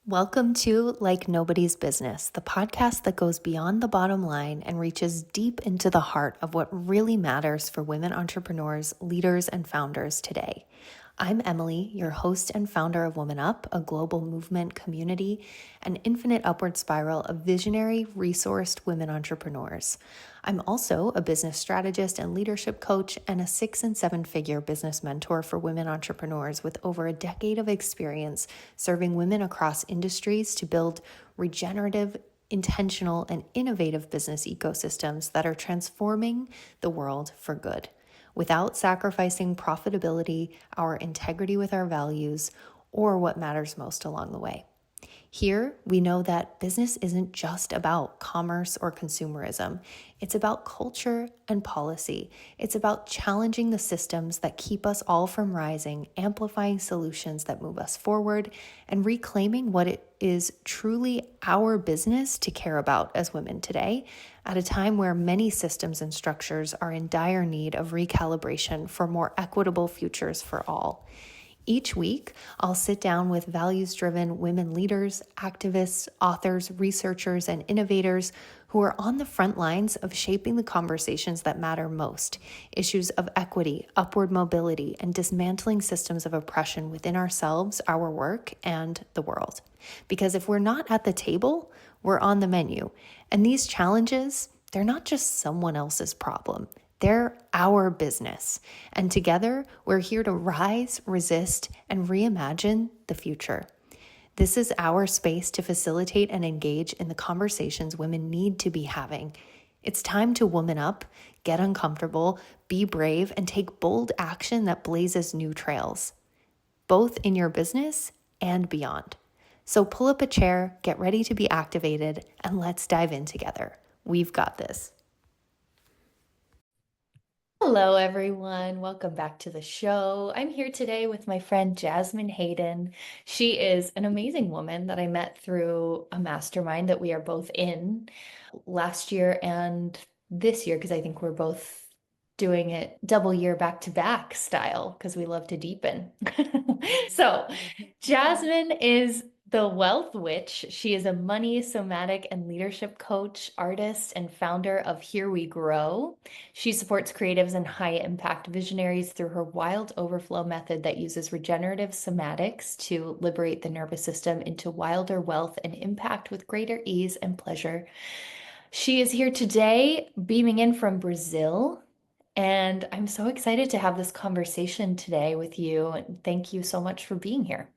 Welcome to Like Nobody's Business, the podcast that goes beyond the bottom line and reaches deep into the heart of what really matters for women entrepreneurs, leaders, and founders today. I'm Emily, your host and founder of WMNûp, a global movement, community, and infinite upward spiral of visionary, resourced women entrepreneurs. I'm also a business strategist and leadership coach and a 6- and 7-figure business mentor for women entrepreneurs with over a decade of experience serving women across industries to build regenerative, intentional, and innovative business ecosystems that are transforming the world for good, without sacrificing profitability, our integrity with our values, or what matters most along the way. Here, we know that business isn't just about commerce or consumerism. It's about culture and policy. It's about challenging the systems that keep us all from rising, amplifying solutions that move us forward, and reclaiming what it is truly our business to care about as women today, at a time where many systems and structures are in dire need of recalibration for more equitable futures for all. Each week, I'll sit down with values-driven women leaders, activists, authors, researchers, and innovators who are on the front lines of shaping the conversations that matter most, issues of equity, upward mobility, and dismantling systems of oppression within ourselves, our work, and the world. Because if we're not at the table, we're on the menu. And these challenges, they're not just someone else's problem. They're our business. And together, we're here to rise, resist, and reimagine the future. This is our space to facilitate and engage in the conversations women need to be having. It's time to woman up, get uncomfortable, be brave, and take bold action that blazes new trails, both in your business and beyond. So pull up a chair, get ready to be activated, and let's dive in together. We've got this. Hello, everyone. Welcome back to the show. I'm here today with my friend Jasmine Hayden. She is an amazing woman that I met through a mastermind that we are both in last year and this year, because I think we're both doing it double year back to back style because we love to deepen. So, Jasmine is the Wealth Witch. She is a money, somatic, and leadership coach, artist, and founder of Here We Grow. She supports creatives and high impact visionaries through her Wild Overflow Method that uses regenerative somatics to liberate the nervous system into wilder wealth and impact with greater ease and pleasure. She is here today, beaming in from Brazil. And I'm so excited to have this conversation today with you. And thank you so much for being here.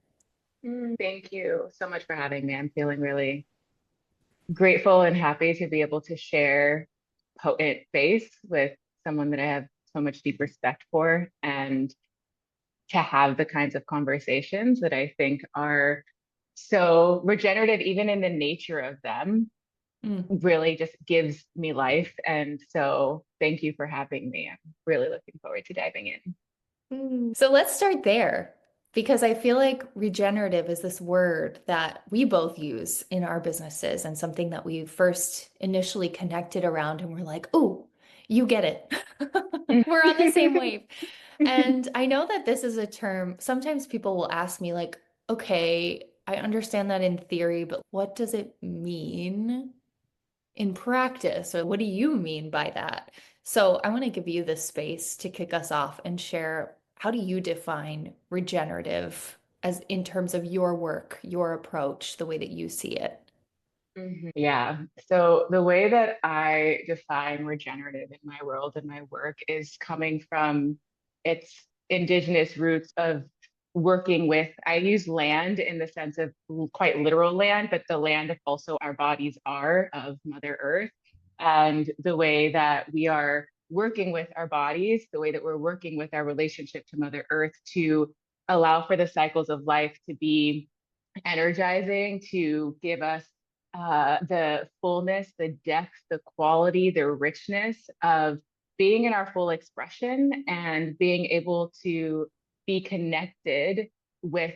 Thank you so much for having me. I'm feeling really grateful and happy to be able to share potent space with someone that I have so much deep respect for, and to have the kinds of conversations that I think are so regenerative, even in the nature of them, really just gives me life. And so thank you for having me. I'm really looking forward to diving in. So let's start there, because I feel like regenerative is this word that we both use in our businesses and something that we first initially connected around and we're like, oh, you get it. We're on the same wave. And I know that this is a term, sometimes people will ask me like, okay, I understand that in theory, but what does it mean in practice? Or what do you mean by that? So I want to give you this space to kick us off and share, how do you define regenerative as in terms of your work, your approach, the way that you see it? Yeah. So the way that I define regenerative in my world and my work is coming from its indigenous roots of working with, I use land in the sense of quite literal land, but the land of also our bodies are of Mother Earth. And the way that we are working with our bodies, the way that we're working with our relationship to Mother Earth to allow for the cycles of life to be energizing, to give us the fullness, the depth, the quality, the richness of being in our full expression and being able to be connected with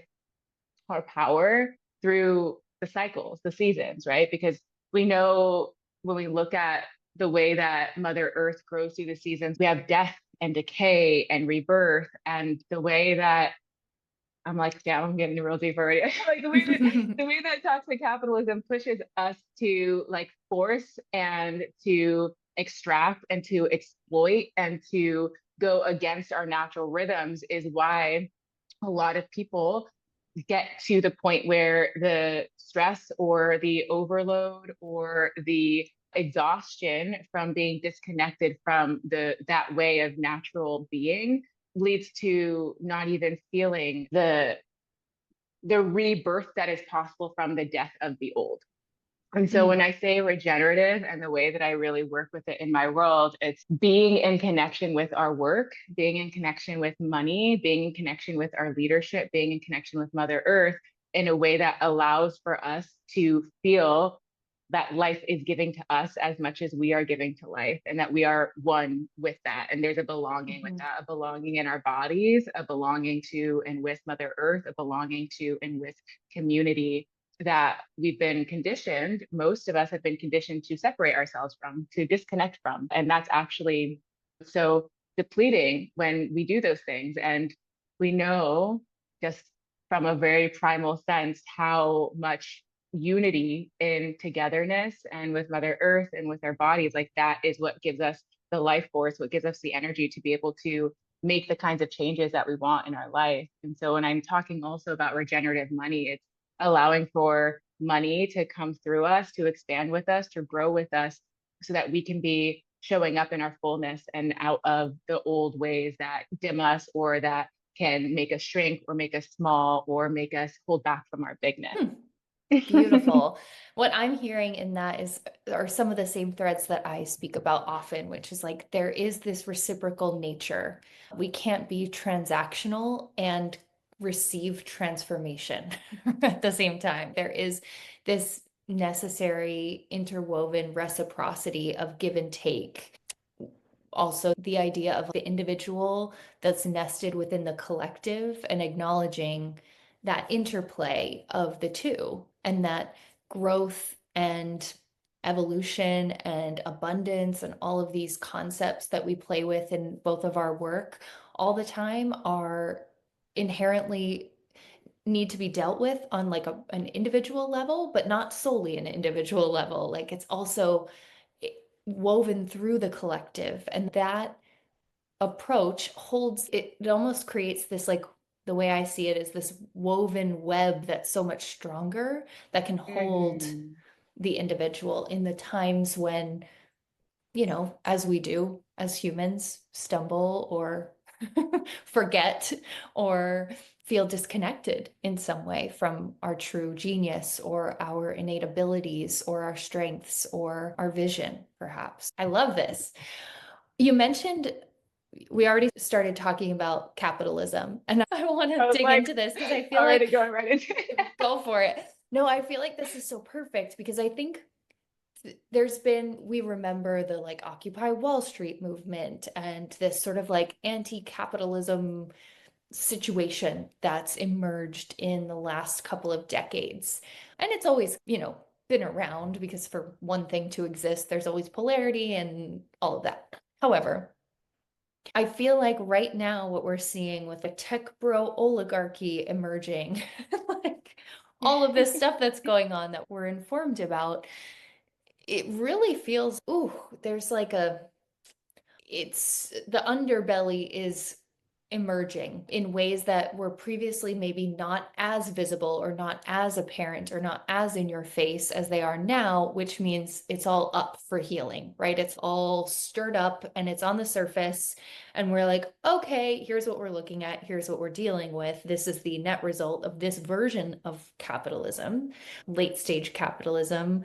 our power through the cycles, the seasons, right? Because we know when we look at the way that Mother Earth grows through the seasons, we have death and decay and rebirth, and the way that I'm like, damn, I'm getting real deep already. Like the way that toxic capitalism pushes us to like force and to extract and to exploit and to go against our natural rhythms is why a lot of people get to the point where the stress or the overload or the exhaustion from being disconnected from that way of natural being leads to not even feeling the rebirth that is possible from the death of the old. And so when I say regenerative and the way that I really work with it in my world, it's being in connection with our work, being in connection with money, being in connection with our leadership, being in connection with Mother Earth in a way that allows for us to feel that life is giving to us as much as we are giving to life, and that we are one with that. And there's a belonging with that, a belonging in our bodies, a belonging to and with Mother Earth, a belonging to and with community that we've been conditioned, most of us have been conditioned to separate ourselves from, to disconnect from. And that's actually so depleting when we do those things. And we know just from a very primal sense how much unity in togetherness and with Mother Earth and with our bodies, like that is what gives us the life force, what gives us the energy to be able to make the kinds of changes that we want in our life. And so when I'm talking also about regenerative money, it's allowing for money to come through us, to expand with us, to grow with us, so that we can be showing up in our fullness and out of the old ways that dim us or that can make us shrink or make us small or make us hold back from our bigness. Beautiful. What I'm hearing in that are some of the same threads that I speak about often, which is like there is this reciprocal nature. We can't be transactional and receive transformation at the same time. There is this necessary interwoven reciprocity of give and take. Also, the idea of the individual that's nested within the collective and acknowledging that interplay of the two, and that growth and evolution and abundance and all of these concepts that we play with in both of our work all the time are inherently need to be dealt with on like an individual level, but not solely an individual level. Like it's also woven through the collective, and that approach holds it, it almost creates this, like, the way I see it is this woven web that's so much stronger, that can hold Mm-hmm. the individual in the times when, as we do as humans, stumble or forget or feel disconnected in some way from our true genius or our innate abilities or our strengths or our vision, perhaps. I love this. You mentioned we already started talking about capitalism, and I want I to was dig like into this because I feel already like going right into it. go for it. No, I feel like this is so perfect because I think we remember the like Occupy Wall Street movement and this sort of like anti-capitalism situation that's emerged in the last couple of decades. And it's always, been around because for one thing to exist, there's always polarity and all of that. However, I feel like right now what we're seeing with the tech bro oligarchy emerging, like all of this stuff that's going on that we're informed about, it really feels, ooh, there's like it's the underbelly is emerging in ways that were previously maybe not as visible or not as apparent or not as in your face as they are now, which means it's all up for healing, right? It's all stirred up and it's on the surface. And we're like, okay, here's what we're looking at. Here's what we're dealing with. This is the net result of this version of capitalism, late stage capitalism.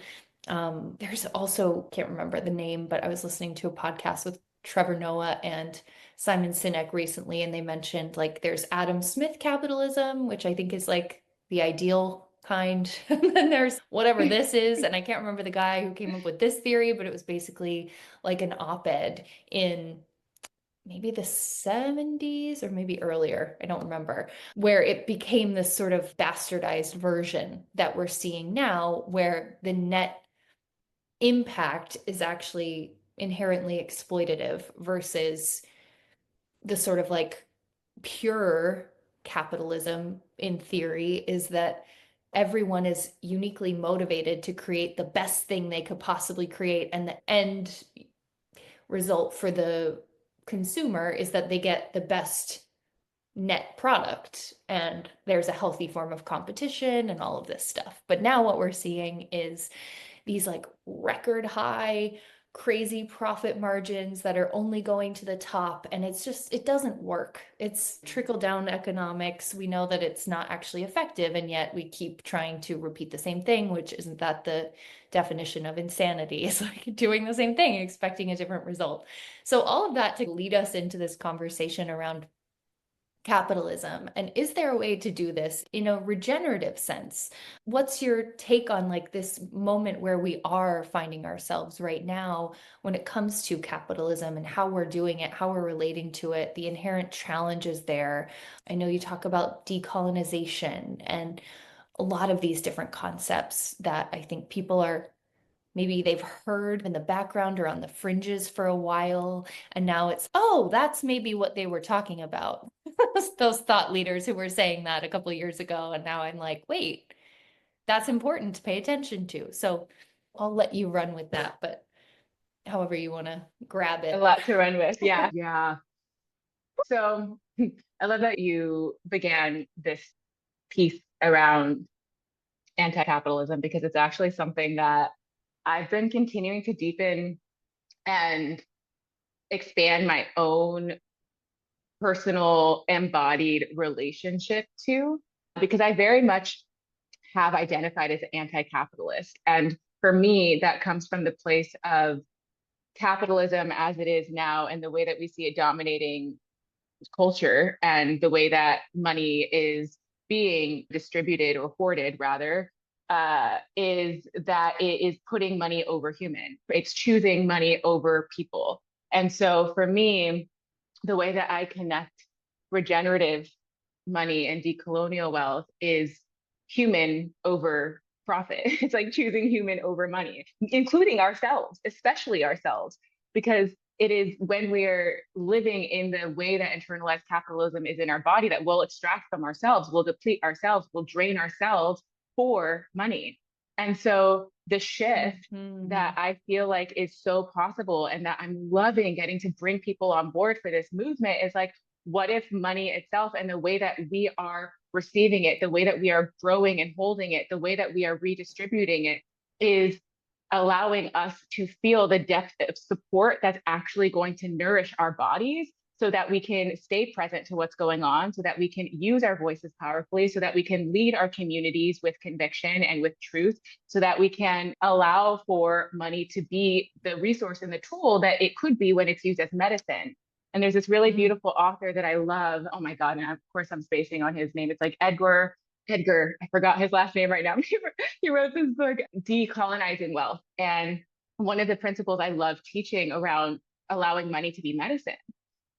There's also, can't remember the name, but I was listening to a podcast with Trevor Noah and Simon Sinek recently, and they mentioned like there's Adam Smith capitalism, which I think is like the ideal kind. And then there's whatever this is, and I can't remember the guy who came up with this theory, but it was basically like an op-ed in maybe the 70s or maybe earlier, I don't remember, where it became this sort of bastardized version that we're seeing now, where the net impact is actually inherently exploitative versus the sort of like pure capitalism in theory is that everyone is uniquely motivated to create the best thing they could possibly create, and the end result for the consumer is that they get the best net product, and there's a healthy form of competition and all of this stuff. But now what we're seeing is these like record high crazy profit margins that are only going to the top, and it's just, it doesn't work. It's trickle down economics. We know that it's not actually effective, and yet we keep trying to repeat the same thing, which isn't that the definition of insanity? It's like doing the same thing expecting a different result. So all of that to lead us into this conversation around capitalism. And is there a way to do this in a regenerative sense? What's your take on like this moment where we are finding ourselves right now when it comes to capitalism and how we're doing it, how we're relating to it, the inherent challenges there? I know you talk about decolonization and a lot of these different concepts that I think people are, maybe they've heard in the background or on the fringes for a while, and now it's, oh, that's maybe what they were talking about. Those thought leaders who were saying that a couple of years ago, and now I'm like, wait, that's important to pay attention to. So I'll let you run with that, but however you want to grab A it. lot to run with. Yeah. Yeah. So I love that you began this piece around anti-capitalism, because it's actually something that I've been continuing to deepen and expand my own personal embodied relationship to, because I very much have identified as anti-capitalist. And for me, that comes from the place of capitalism as it is now and the way that we see it dominating culture and the way that money is being distributed or hoarded rather, is that it is putting money over human. It's choosing money over people. And so for me, the way that I connect regenerative money and decolonial wealth is human over profit. It's like choosing human over money, including ourselves, especially ourselves, because it is when we're living in the way that internalized capitalism is in our body that we'll extract from ourselves, we'll deplete ourselves, we'll drain ourselves for money. And so the shift that I feel like is so possible and that I'm loving getting to bring people on board for this movement is like, what if money itself and the way that we are receiving it, the way that we are growing and holding it, the way that we are redistributing it is allowing us to feel the depth of support that's actually going to nourish our bodies so that we can stay present to what's going on, so that we can use our voices powerfully, so that we can lead our communities with conviction and with truth, so that we can allow for money to be the resource and the tool that it could be when it's used as medicine. And there's this really beautiful author that I love. Oh my God. And of course, I'm spacing on his name. It's like Edgar, I forgot his last name right now. He wrote this book, Decolonizing Wealth. And one of the principles I love teaching around allowing money to be medicine.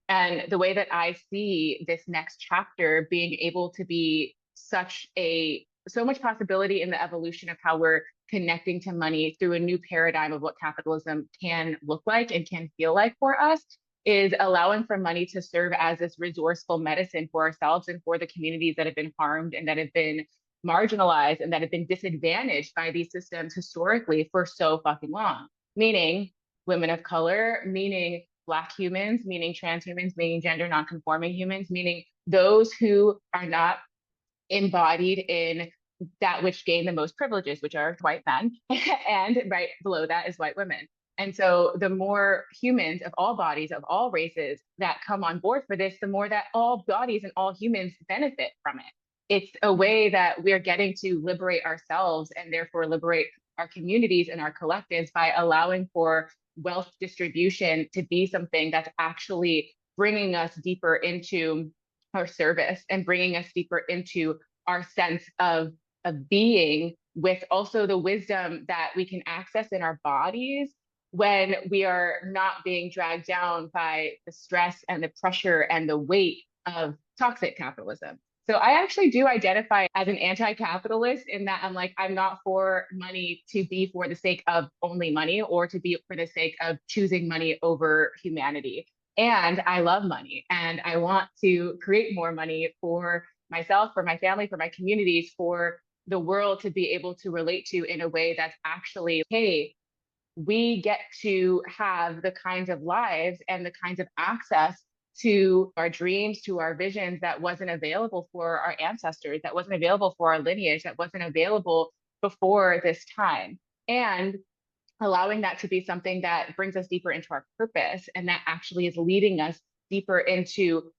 And the way that I see this next chapter being able to be so much possibility in the evolution of how we're connecting to money through a new paradigm of what capitalism can look like and can feel like for us is allowing for money to serve as this resourceful medicine for ourselves and for the communities that have been harmed and that have been marginalized and that have been disadvantaged by these systems historically for so fucking long. Meaning women of color, meaning Black humans, meaning trans humans, meaning gender nonconforming humans, meaning those who are not embodied in that which gain the most privileges, which are white men, and right below that is white women. And so the more humans of all bodies, of all races that come on board for this, the more that all bodies and all humans benefit from it. It's a way that we're getting to liberate ourselves and therefore liberate our communities and our collectives by allowing for wealth distribution to be something that's actually bringing us deeper into our service and bringing us deeper into our sense of being, with also the wisdom that we can access in our bodies when we are not being dragged down by the stress and the pressure and the weight of toxic capitalism. So I actually do identify as an anti-capitalist in that I'm like, I'm not for money to be for the sake of only money or to be for the sake of choosing money over humanity. And I love money and I want to create more money for myself, for my family, for my communities, for the world to be able to relate to in a way that's actually, hey, we get to have the kinds of lives and the kinds of access to our dreams, to our visions that wasn't available for our ancestors, that wasn't available for our lineage, that wasn't available before this time. And allowing that to be something that brings us deeper into our purpose and that actually is leading us deeper into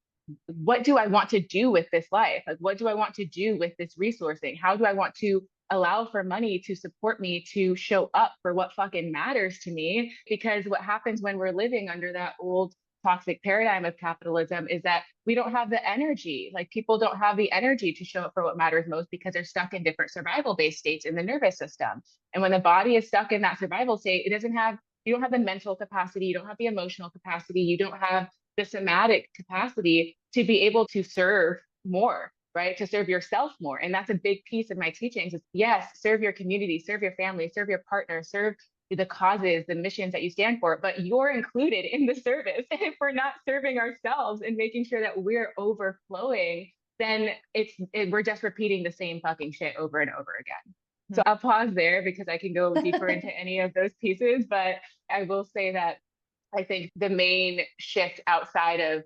what do I want to do with this life? Like, what do I want to do with this resourcing? How do I want to allow for money to support me to show up for what fucking matters to me? Because what happens when we're living under that old toxic paradigm of capitalism is that we don't have the energy. Like, people don't have the energy to show up for what matters most because they're stuck in different survival based states in the nervous system. And when the body is stuck in that survival state, you don't have the mental capacity, you don't have the emotional capacity, you don't have the somatic capacity to be able to serve more, right? To serve yourself more. And that's a big piece of my teachings is yes, serve your community, serve your family, serve your partner, serve the causes, the missions that you stand for, but you're included in the service. And if we're not serving ourselves and making sure that we're overflowing, then we're just repeating the same fucking shit over and over again. So I'll pause there because I can go deeper into any of those pieces, but I will say that I think the main shift outside of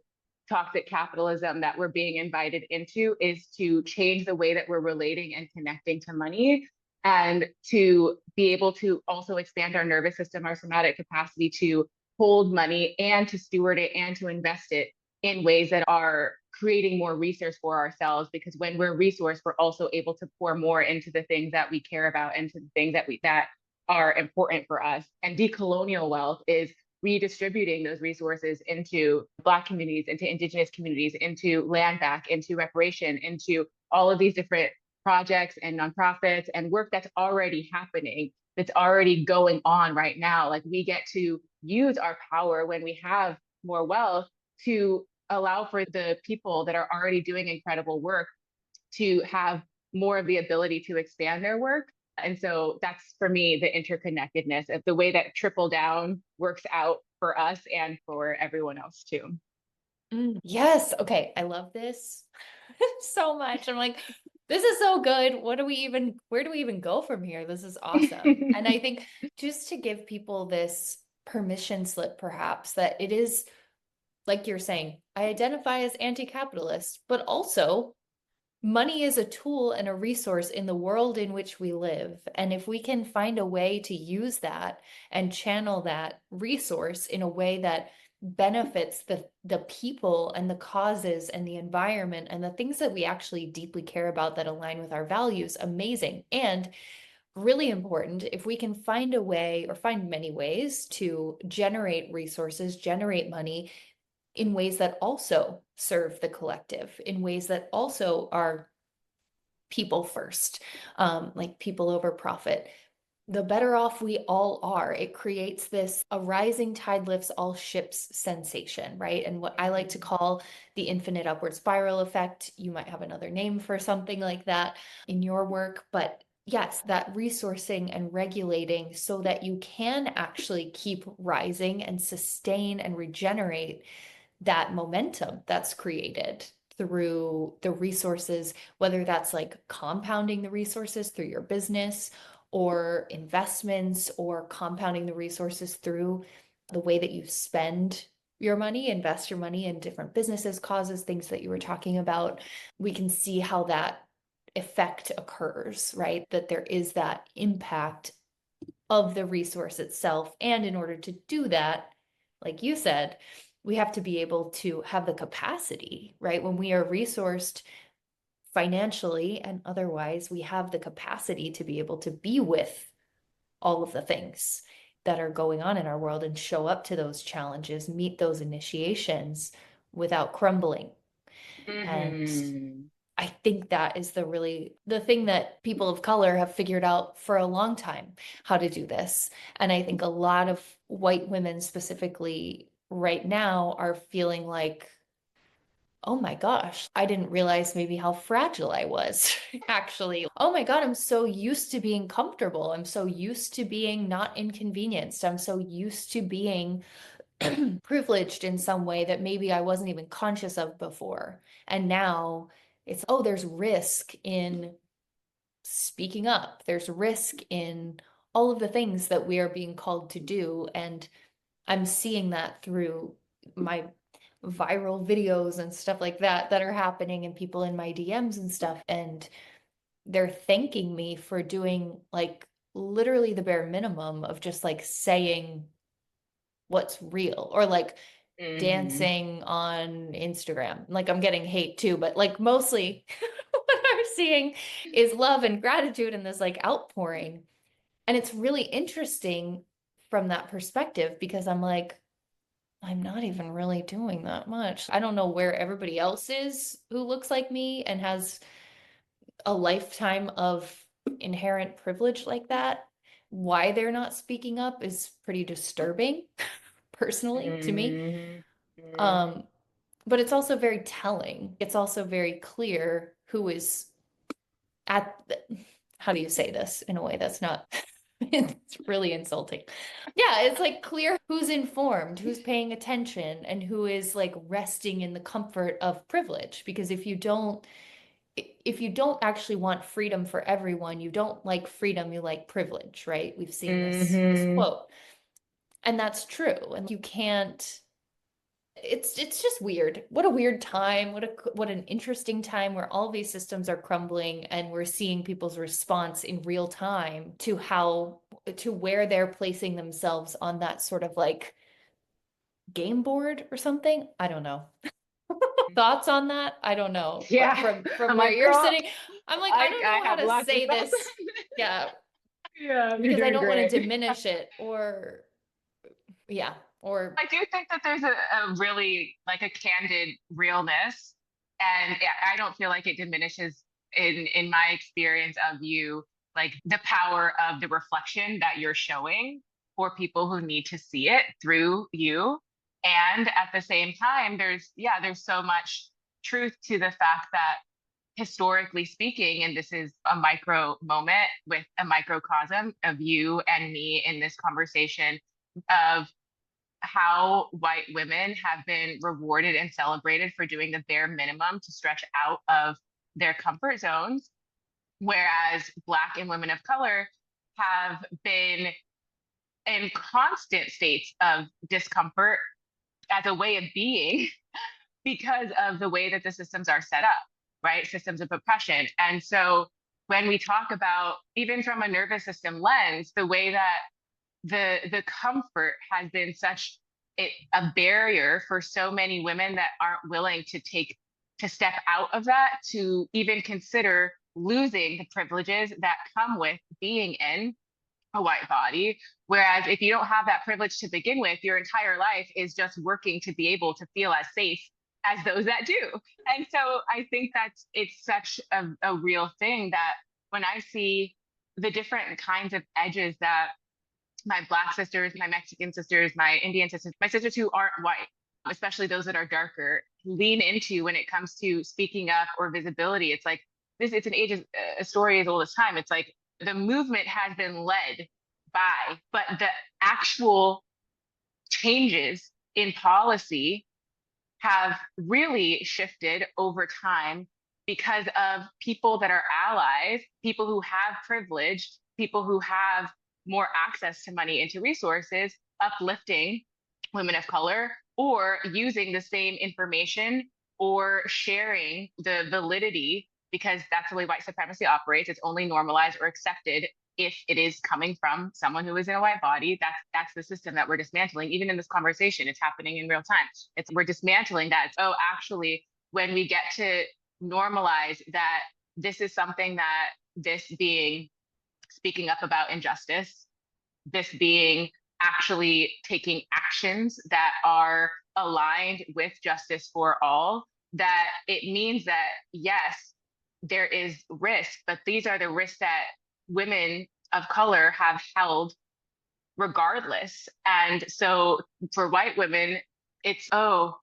toxic capitalism that we're being invited into is to change the way that we're relating and connecting to money and to be able to also expand our nervous system, our somatic capacity to hold money and to steward it and to invest it in ways that are creating more resource for ourselves, because when we're resourced, we're also able to pour more into the things that we care about and to the things that are important for us. And decolonial wealth is redistributing those resources into Black communities, into Indigenous communities, into land back, into reparation, into all of these different projects and nonprofits and work that's already happening, that's already going on right now. Like, we get to use our power when we have more wealth to allow for the people that are already doing incredible work to have more of the ability to expand their work. And so that's for me the interconnectedness of the way that triple down works out for us and for everyone else too. Yes. Okay. I love this so much. I'm like, this is so good. Where do we even go from here? This is awesome. And I think just to give people this permission slip, perhaps, that it is like you're saying, I identify as anti-capitalist, but also money is a tool and a resource in the world in which we live. And if we can find a way to use that and channel that resource in a way that benefits the people and the causes and the environment and the things that we actually deeply care about that align with our values, amazing. And really important, if we can find a way or find many ways to generate resources, generate money in ways that also serve the collective, in ways that also are people first, like people over profit, the better off we all are. It creates this a rising tide lifts all ships sensation, right? And what I like to call the infinite upward spiral effect. You might have another name for something like that in your work, but yes, that resourcing and regulating so that you can actually keep rising and sustain and regenerate that momentum that's created through the resources, whether that's like compounding the resources through your business or investments, or compounding the resources through the way that you spend your money, invest your money in different businesses, causes, things that you were talking about. We can see how that effect occurs, right? That there is that impact of the resource itself. And in order to do that, like you said, we have to be able to have the capacity, right? When we are resourced financially and otherwise, we have the capacity to be able to be with all of the things that are going on in our world and show up to those challenges, meet those initiations without crumbling. And Mm-hmm. I think that is the thing that people of color have figured out for a long time, how to do this. And I think a lot of white women specifically right now are feeling like, oh my gosh, I didn't realize maybe how fragile I was, actually. Oh my God, I'm so used to being comfortable. I'm so used to being not inconvenienced. I'm so used to being privileged in some way that maybe I wasn't even conscious of before. And now It's, oh, there's risk in speaking up. There's risk in all of the things that we are being called to do. And I'm seeing that through my viral videos and stuff like that are happening and people in my DMs and stuff. And they're thanking me for doing like literally the bare minimum of just like saying what's real or like Hmm. dancing on Instagram. Like I'm getting hate too, but like mostly what I'm seeing is love and gratitude and this like outpouring. And it's really interesting from that perspective because I'm like, I'm not even really doing that much. I don't know where everybody else is who looks like me and has a lifetime of inherent privilege like that. Why they're not speaking up is pretty disturbing, personally, to me. Hmm. Hmm. Um, but it's also very telling. It's also very clear who is at the, how do you say this in a way that's not, it's really insulting. Yeah, it's like clear who's informed, who's paying attention, and who is like resting in the comfort of privilege. Because if you don't actually want freedom for everyone, you don't like freedom, you like privilege, right? We've seen this Hmm. quote. And that's true. And you can't it's just weird. What a weird time. What an interesting time where all these systems are crumbling and we're seeing people's response in real time to how to where they're placing themselves on that sort of like game board or something. I don't know. Thoughts on that? I don't know. But Yeah. from I'm where like, you're girl, sitting, I'm like, I don't I know how have to lots of say thoughts. this. Yeah, Yeah, you're because I doing don't want to great. diminish it or yeah, or I do think that there's a really like a candid realness, and I don't feel like it diminishes in my experience of you, like the power of the reflection that you're showing for people who need to see it through you. And at the same time, there's so much truth to the fact that historically speaking, and this is a micro moment with a microcosm of you and me in this conversation of how white women have been rewarded and celebrated for doing the bare minimum to stretch out of their comfort zones, whereas Black and women of color have been in constant states of discomfort as a way of being because of the way that the systems are set up, right? Systems of oppression. And so when we talk about, even from a nervous system lens, the way that the comfort has been such a barrier for so many women that aren't willing to step out of that, to even consider losing the privileges that come with being in a white body. Whereas if you don't have that privilege to begin with, your entire life is just working to be able to feel as safe as those that do. And so I think that it's such a real thing that when I see the different kinds of edges that my Black sisters, my Mexican sisters, my Indian sisters, my sisters who aren't white, especially those that are darker, lean into when it comes to speaking up or visibility. It's like it's an age, a story as old as time. It's like the movement has been led by, but the actual changes in policy have really shifted over time because of people that are allies, people who have privilege, people who have more access to money and to resources, uplifting women of color or using the same information or sharing the validity, because that's the way white supremacy operates. It's only normalized or accepted if it is coming from someone who is in a white body. That's the system that we're dismantling. Even in this conversation, it's happening in real time. We're dismantling that. It's, oh, actually, when we get to normalize that this is something that this being speaking up about injustice, this being actually taking actions that are aligned with justice for all, that it means that yes, there is risk, but these are the risks that women of color have held regardless. And so for white women, it's, oh,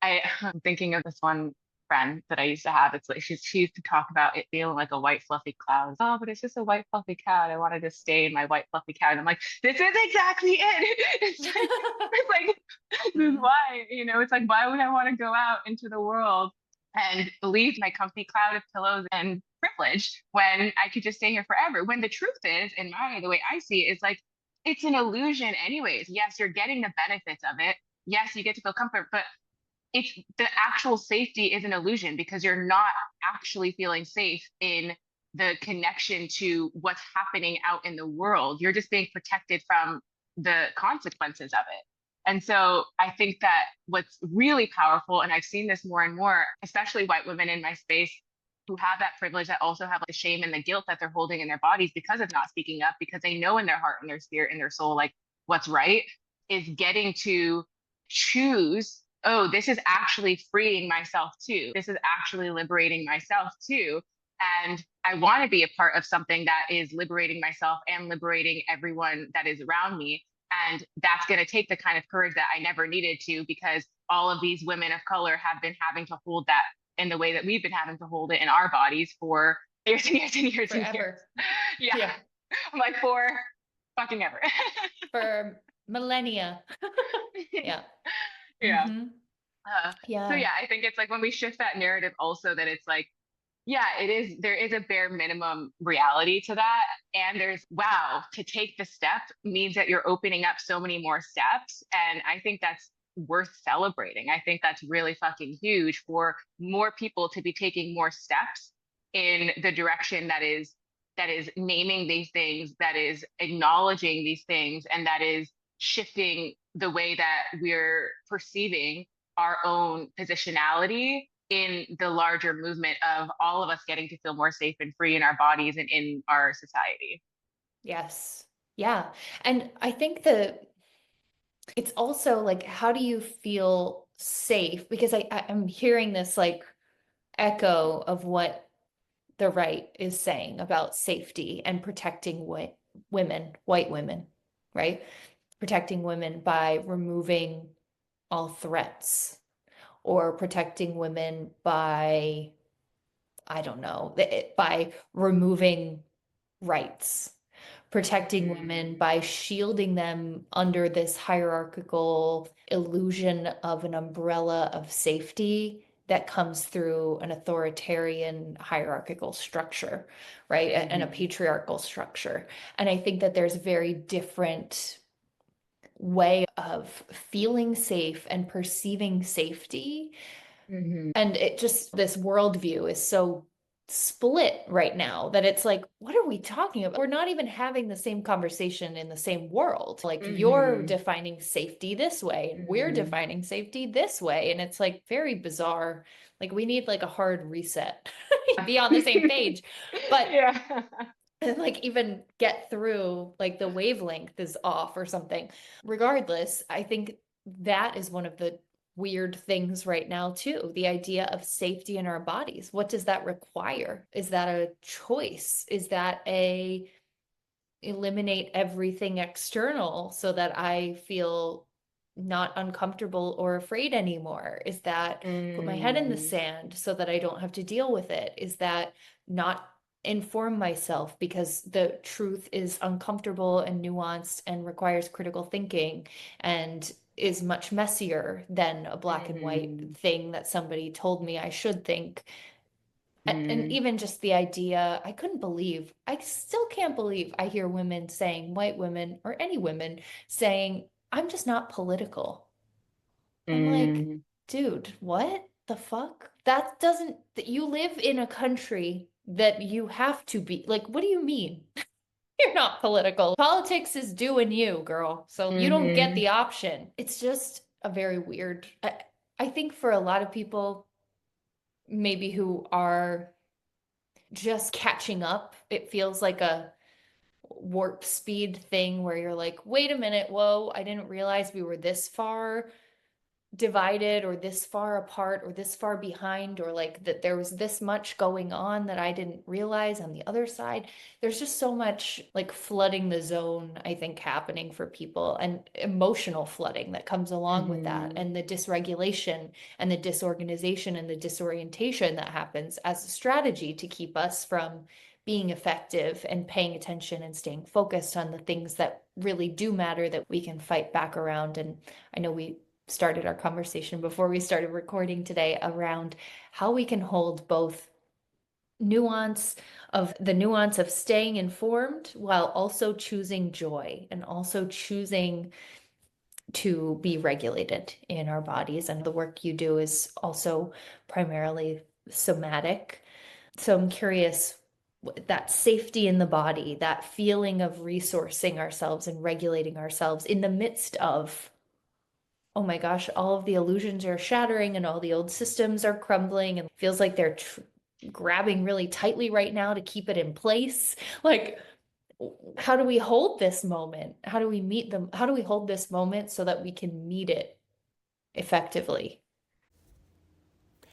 I'm thinking of this one friend that I used to have. It's like she used to talk about it feeling like a white fluffy cloud. Oh, but it's just a white fluffy cloud. I wanted to stay in my white fluffy cloud. And I'm like, this is exactly it. It's like this is why, it's like, why would I want to go out into the world and leave my comfy cloud of pillows and privilege when I could just stay here forever. When the truth is, the way I see it, is like it's an illusion anyways. Yes, you're getting the benefits of it. Yes, you get to feel comfort, but it's the actual safety is an illusion because you're not actually feeling safe in the connection to what's happening out in the world. You're just being protected from the consequences of it. And so I think that what's really powerful, and I've seen this more and more, especially white women in my space who have that privilege that also have like the shame and the guilt that they're holding in their bodies because of not speaking up, because they know in their heart and their spirit and their soul, like what's right, is getting to choose, oh, this is actually freeing myself too. This is actually liberating myself too. And I want to be a part of something that is liberating myself and liberating everyone that is around me. And that's going to take the kind of courage that I never needed to, because all of these women of color have been having to hold that in the way that we've been having to hold it in our bodies for years and years and years and years. Forever. Yeah. Yeah. I'm like, for fucking ever. For millennia. Yeah. Yeah. Mm-hmm. So Yeah. yeah, I think it's like when we shift that narrative also, that it's like, yeah, it is, there is a bare minimum reality to that. And there's, wow, to take the step means that you're opening up so many more steps. And I think that's worth celebrating. I think that's really fucking huge for more people to be taking more steps in the direction that is naming these things, that is acknowledging these things, and that is shifting the way that we're perceiving our own positionality in the larger movement of all of us getting to feel more safe and free in our bodies and in our society. Yes. Yeah. And I think that it's also like, how do you feel safe? Because I'm hearing this like echo of what the right is saying about safety and protecting women, white women, right? Protecting women by removing all threats, or protecting women by, I don't know, by removing rights, protecting women Mm, by shielding them under this hierarchical illusion of an umbrella of safety that comes through an authoritarian hierarchical structure, right? And a mm-hmm, patriarchal structure. And I think that there's very different way of feeling safe and perceiving safety. mm-hmm, And it just, this worldview is so split right now that it's like, what are we talking about? We're not even having the same conversation in the same world. Like, you're mm-hmm, defining safety this way, and we're mm-hmm. defining safety this way. And it's like very bizarre. Like, we need like a hard reset, be on the same page. But Yeah. and like even get through, like the wavelength is off or something. Regardless, I think that is one of the weird things right now too. The idea of safety in our bodies. What does that require? Is that a choice? Is that a eliminate everything external so that I feel not uncomfortable or afraid anymore? Is that put my head in the Mm, sand so that I don't have to deal with it? Is that not inform myself because the truth is uncomfortable and nuanced and requires critical thinking and is much messier than a black and white mm, thing that somebody told me I should think? And mm, even just the idea, I still can't believe I hear women saying, white women or any women saying, I'm just not political. I'm like, mm, dude, what the fuck? That doesn't, that you live in a country that you have to be, like, what do you mean? You're not political. Politics is doing you, girl. So you don't get mm-hmm, the option. It's just a very weird, I think for a lot of people, maybe who are just catching up. It feels like a warp speed thing where you're like, wait a minute, whoa, I didn't realize we were this far divided or this far apart or this far behind, or like that there was this much going on that I didn't realize on the other side. There's just so much like flooding the zone, I think, happening for people, and emotional flooding that comes along with that, mm-hmm, and the dysregulation and the disorganization and the disorientation that happens as a strategy to keep us from being effective and paying attention and staying focused on the things that really do matter that we can fight back around. And I know we started our conversation before we started recording today around how we can hold both nuance of staying informed while also choosing joy and also choosing to be regulated in our bodies. And the work you do is also primarily somatic. So I'm curious, that safety in the body, that feeling of resourcing ourselves and regulating ourselves in the midst of, oh my gosh, all of the illusions are shattering and all the old systems are crumbling and it feels like they're grabbing really tightly right now to keep it in place. Like, how do we hold this moment? How do we meet them? How do we hold this moment so that we can meet it effectively?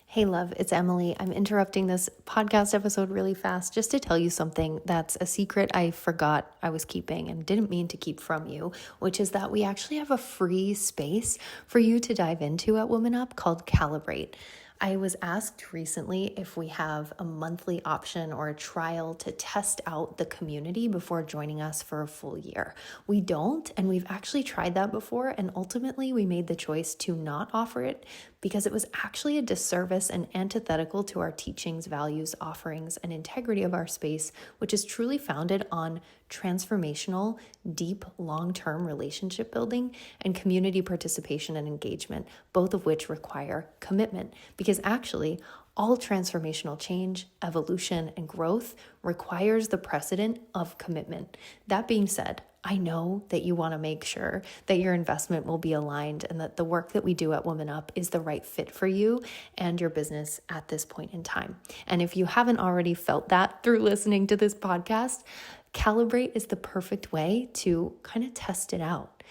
Hey, love, it's Emily. I'm interrupting this podcast episode really fast just to tell you something that's a secret I forgot I was keeping and didn't mean to keep from you, which is that we actually have a free space for you to dive into at WMNûp called Calibrate. I was asked recently if we have a monthly option or a trial to test out the community before joining us for a full year. We don't, and we've actually tried that before, and ultimately we made the choice to not offer it because it was actually a disservice and antithetical to our teachings, values, offerings, and integrity of our space, which is truly founded on transformational, deep, long-term relationship building and community participation and engagement, both of which require commitment. Because actually, all transformational change, evolution, and growth requires the precedent of commitment. That being said, I know that you want to make sure that your investment will be aligned and that the work that we do at WMNûp is the right fit for you and your business at this point in time. And if you haven't already felt that through listening to this podcast, Calibrate is the perfect way to kind of test it out.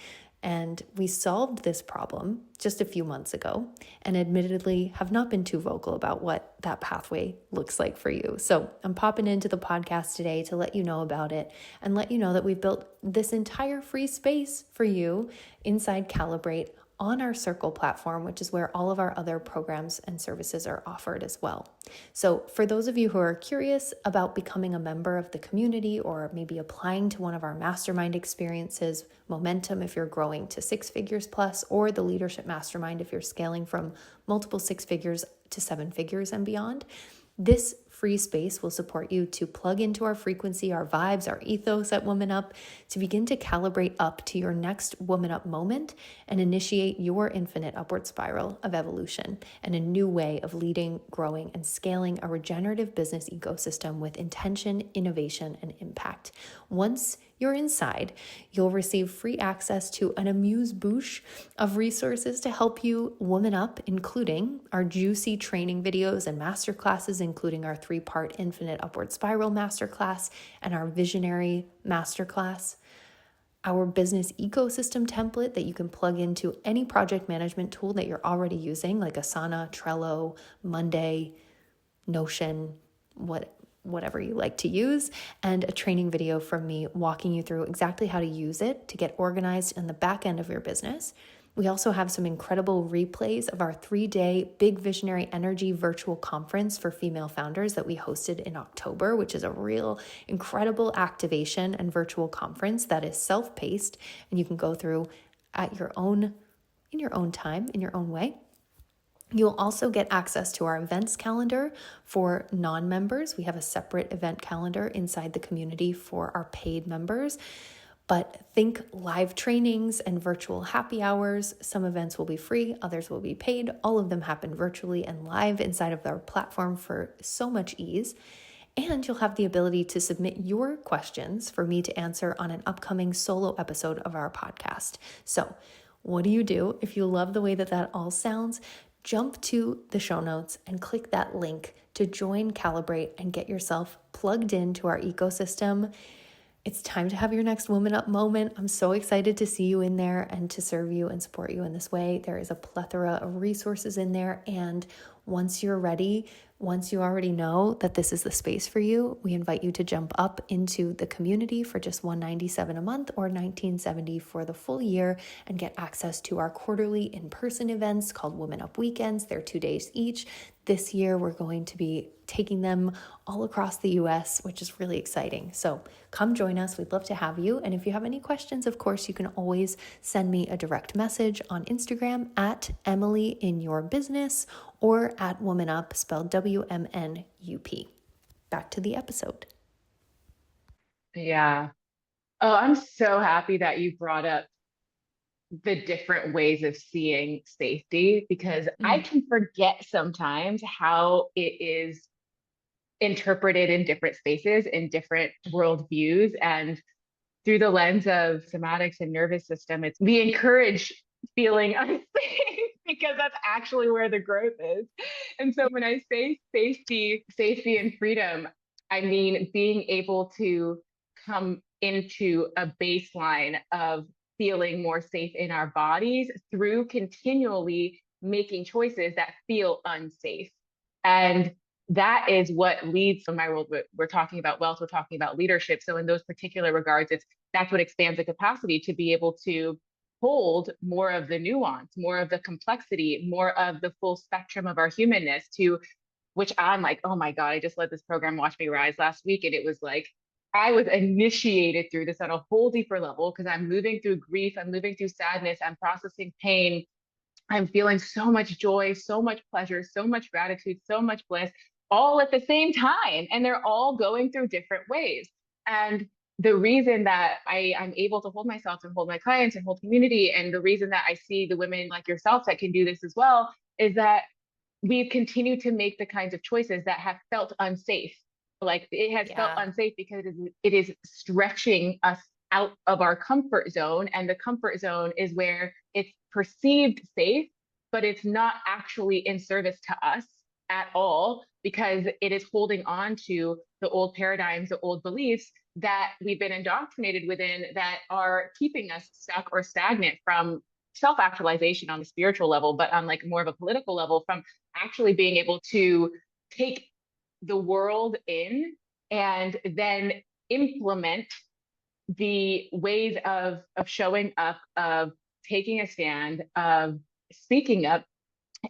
And we solved this problem just a few months ago and admittedly have not been too vocal about what that pathway looks like for you. So I'm popping into the podcast today to let you know about it and let you know that we've built this entire free space for you inside Calibrate on our Circle platform, which is where all of our other programs and services are offered as well. So for those of you who are curious about becoming a member of the community or maybe applying to one of our mastermind experiences, Momentum if you're growing to 6 figures plus, or the Leadership Mastermind if you're scaling from multiple 6 figures to 7 figures and beyond, this free space will support you to plug into our frequency, our vibes, our ethos at WMNûp, to begin to calibrate up to your next WMNûp moment and initiate your infinite upward spiral of evolution and a new way of leading, growing, and scaling a regenerative business ecosystem with intention, innovation, and impact. Once you're inside, you'll receive free access to an amuse-bouche of resources to help you woman up, including our juicy training videos and masterclasses, including our 3-part Infinite Upward Spiral masterclass and our Visionary masterclass, our business ecosystem template that you can plug into any project management tool that you're already using, like Asana, Trello, Monday, Notion, whatever you like to use, and a training video from me walking you through exactly how to use it to get organized in the back end of your business. We also have some incredible replays of our 3-day Big Visionary Energy virtual conference for female founders that we hosted in October, which is a real incredible activation and virtual conference that is self-paced and you can go through at your own, in your own time, in your own way. You'll also get access to our events calendar for non-members. We have a separate event calendar inside the community for our paid members. But think live trainings and virtual happy hours. Some events will be free, others will be paid. All of them happen virtually and live inside of our platform for so much ease. And you'll have the ability to submit your questions for me to answer on an upcoming solo episode of our podcast. So what do you do if you love the way that all sounds? Jump to the show notes and click that link to join Calibrate and get yourself plugged into our ecosystem. It's time to have your next Woman Up moment. I'm so excited to see you in there and to serve you and support you in this way. There is a plethora of resources in there. And once you're ready, once you already know that this is the space for you, we invite you to jump up into the community for just $197 a month or $19.70 for the full year and get access to our quarterly in-person events called Women Up Weekends. They're 2 days each. This year, we're going to be taking them all across the US, which is really exciting. So come join us. We'd love to have you. And if you have any questions, of course, you can always send me a direct message on Instagram at Emily in Your Business or at WMNûp, spelled WMNûp. Back to the episode. Yeah. Oh, I'm so happy that you brought up the different ways of seeing safety because I can forget sometimes how it is interpreted in different spaces, in different worldviews. And through the lens of somatics and nervous system, it's we encourage feeling unsafe because that's actually where the growth is. And so when I say safety and freedom, I mean being able to come into a baseline of feeling more safe in our bodies through continually making choices that feel unsafe. And that is what leads in my world. We're talking about wealth, we're talking about leadership. So in those particular regards, that's what expands the capacity to be able to hold more of the nuance, more of the complexity, more of the full spectrum of our humanness, to which I'm like, oh my God, I just led this program Watch Me Rise last week. And it was like, I was initiated through this on a whole deeper level because I'm moving through grief, I'm moving through sadness, I'm processing pain, I'm feeling so much joy, so much pleasure, so much gratitude, so much bliss, all at the same time. And they're all going through different ways. And the reason that I'm able to hold myself and hold my clients and hold community, and the reason that I see the women like yourself that can do this as well, is that we've continued to make the kinds of choices that have felt unsafe. Like it has felt unsafe because it is stretching us out of our comfort zone. And the comfort zone is where it's perceived safe, but it's not actually in service to us at all because it is holding on to the old paradigms, the old beliefs that we've been indoctrinated within that are keeping us stuck or stagnant from self-actualization on the spiritual level, but on like more of a political level, from actually being able to take the world in and then implement the ways of showing up, of taking a stand, of speaking up,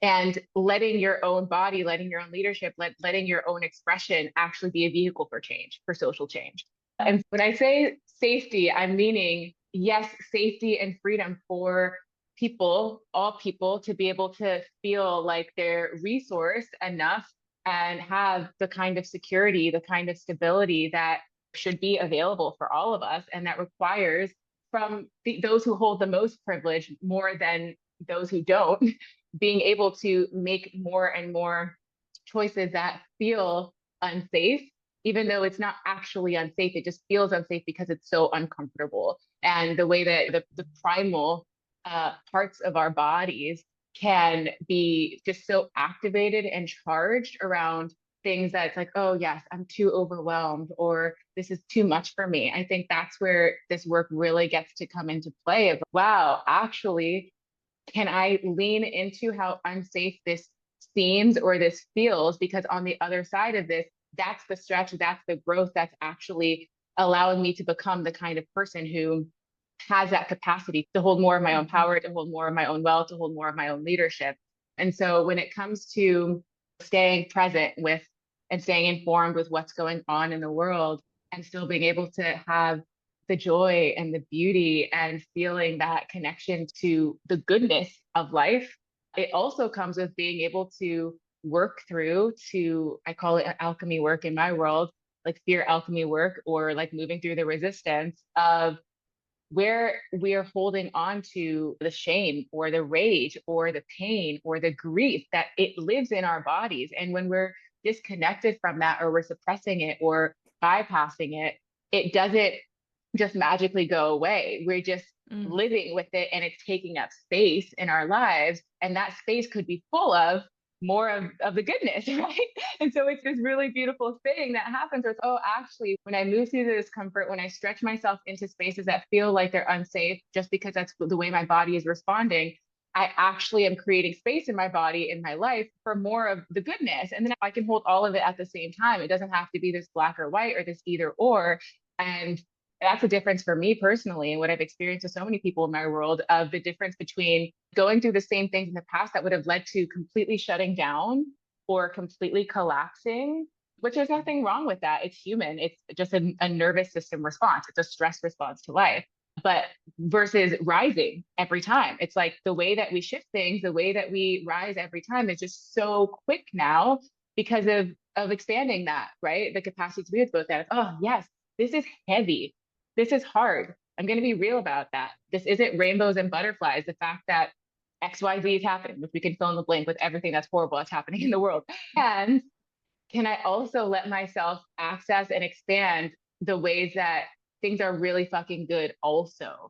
and letting your own body, letting your own leadership, letting your own expression actually be a vehicle for change, for social change. And when I say safety, I'm meaning, yes, safety and freedom for people, all people, to be able to feel like they're resourced enough and have the kind of security, the kind of stability that should be available for all of us. And that requires from those who hold the most privilege more than those who don't, being able to make more and more choices that feel unsafe, even though it's not actually unsafe. It just feels unsafe because it's so uncomfortable. And the way that the primal parts of our bodies can be just so activated and charged around things that it's like, oh, yes, I'm too overwhelmed, or this is too much for me. I think that's where this work really gets to come into play of, wow, actually, can I lean into how unsafe this seems or this feels? Because on the other side of this, that's the stretch, that's the growth that's actually allowing me to become the kind of person who has that capacity to hold more of my own power, to hold more of my own wealth, to hold more of my own leadership. And so when it comes to staying present with and staying informed with what's going on in the world and still being able to have the joy and the beauty and feeling that connection to the goodness of life, it also comes with being able to work through to, I call it alchemy work in my world, like fear alchemy work, or like moving through the resistance of where we are holding on to the shame or the rage or the pain or the grief that it lives in our bodies. And when we're disconnected from that, or we're suppressing it or bypassing it, it doesn't just magically go away. We're just living with it, and it's taking up space in our lives. And that space could be full of more of the goodness, right? And so it's this really beautiful thing that happens where it's, oh, actually, when I move through the discomfort, when I stretch myself into spaces that feel like they're unsafe, just because that's the way my body is responding, I actually am creating space in my body, in my life, for more of the goodness. And then I can hold all of it at the same time. It doesn't have to be this black or white or this either or. And that's a difference for me personally, and what I've experienced with so many people in my world, of the difference between going through the same things in the past that would have led to completely shutting down or completely collapsing, which there's nothing wrong with that. It's human. It's just a nervous system response. It's a stress response to life. But versus rising every time, it's like the way that we shift things, the way that we rise every time is just so quick now because of expanding that, right? The capacity to be with both that. Oh yes, this is heavy. This is hard. I'm going to be real about that. This isn't rainbows and butterflies. The fact that XYZ is happening, which we can fill in the blank with everything that's horrible that's happening in the world. And can I also let myself access and expand the ways that things are really fucking good also,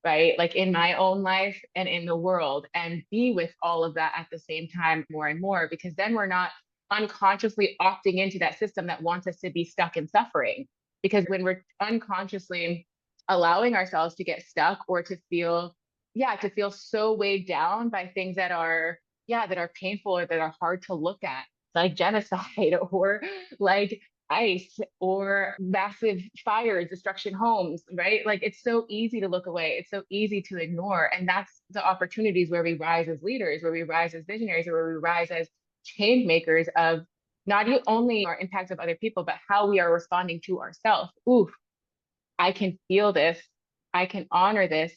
right? Like in my own life and in the world, and be with all of that at the same time more and more, because then we're not unconsciously opting into that system that wants us to be stuck in suffering. Because when we're unconsciously allowing ourselves to get stuck or to feel, yeah, to feel so weighed down by things that are, yeah, that are painful or that are hard to look at, like genocide or like ice or massive fires, destruction homes, right? Like it's so easy to look away. It's so easy to ignore. And that's the opportunities where we rise as leaders, where we rise as visionaries, or where we rise as change makers of not only our impact of other people, but how we are responding to ourselves. Ooh, I can feel this. I can honor this.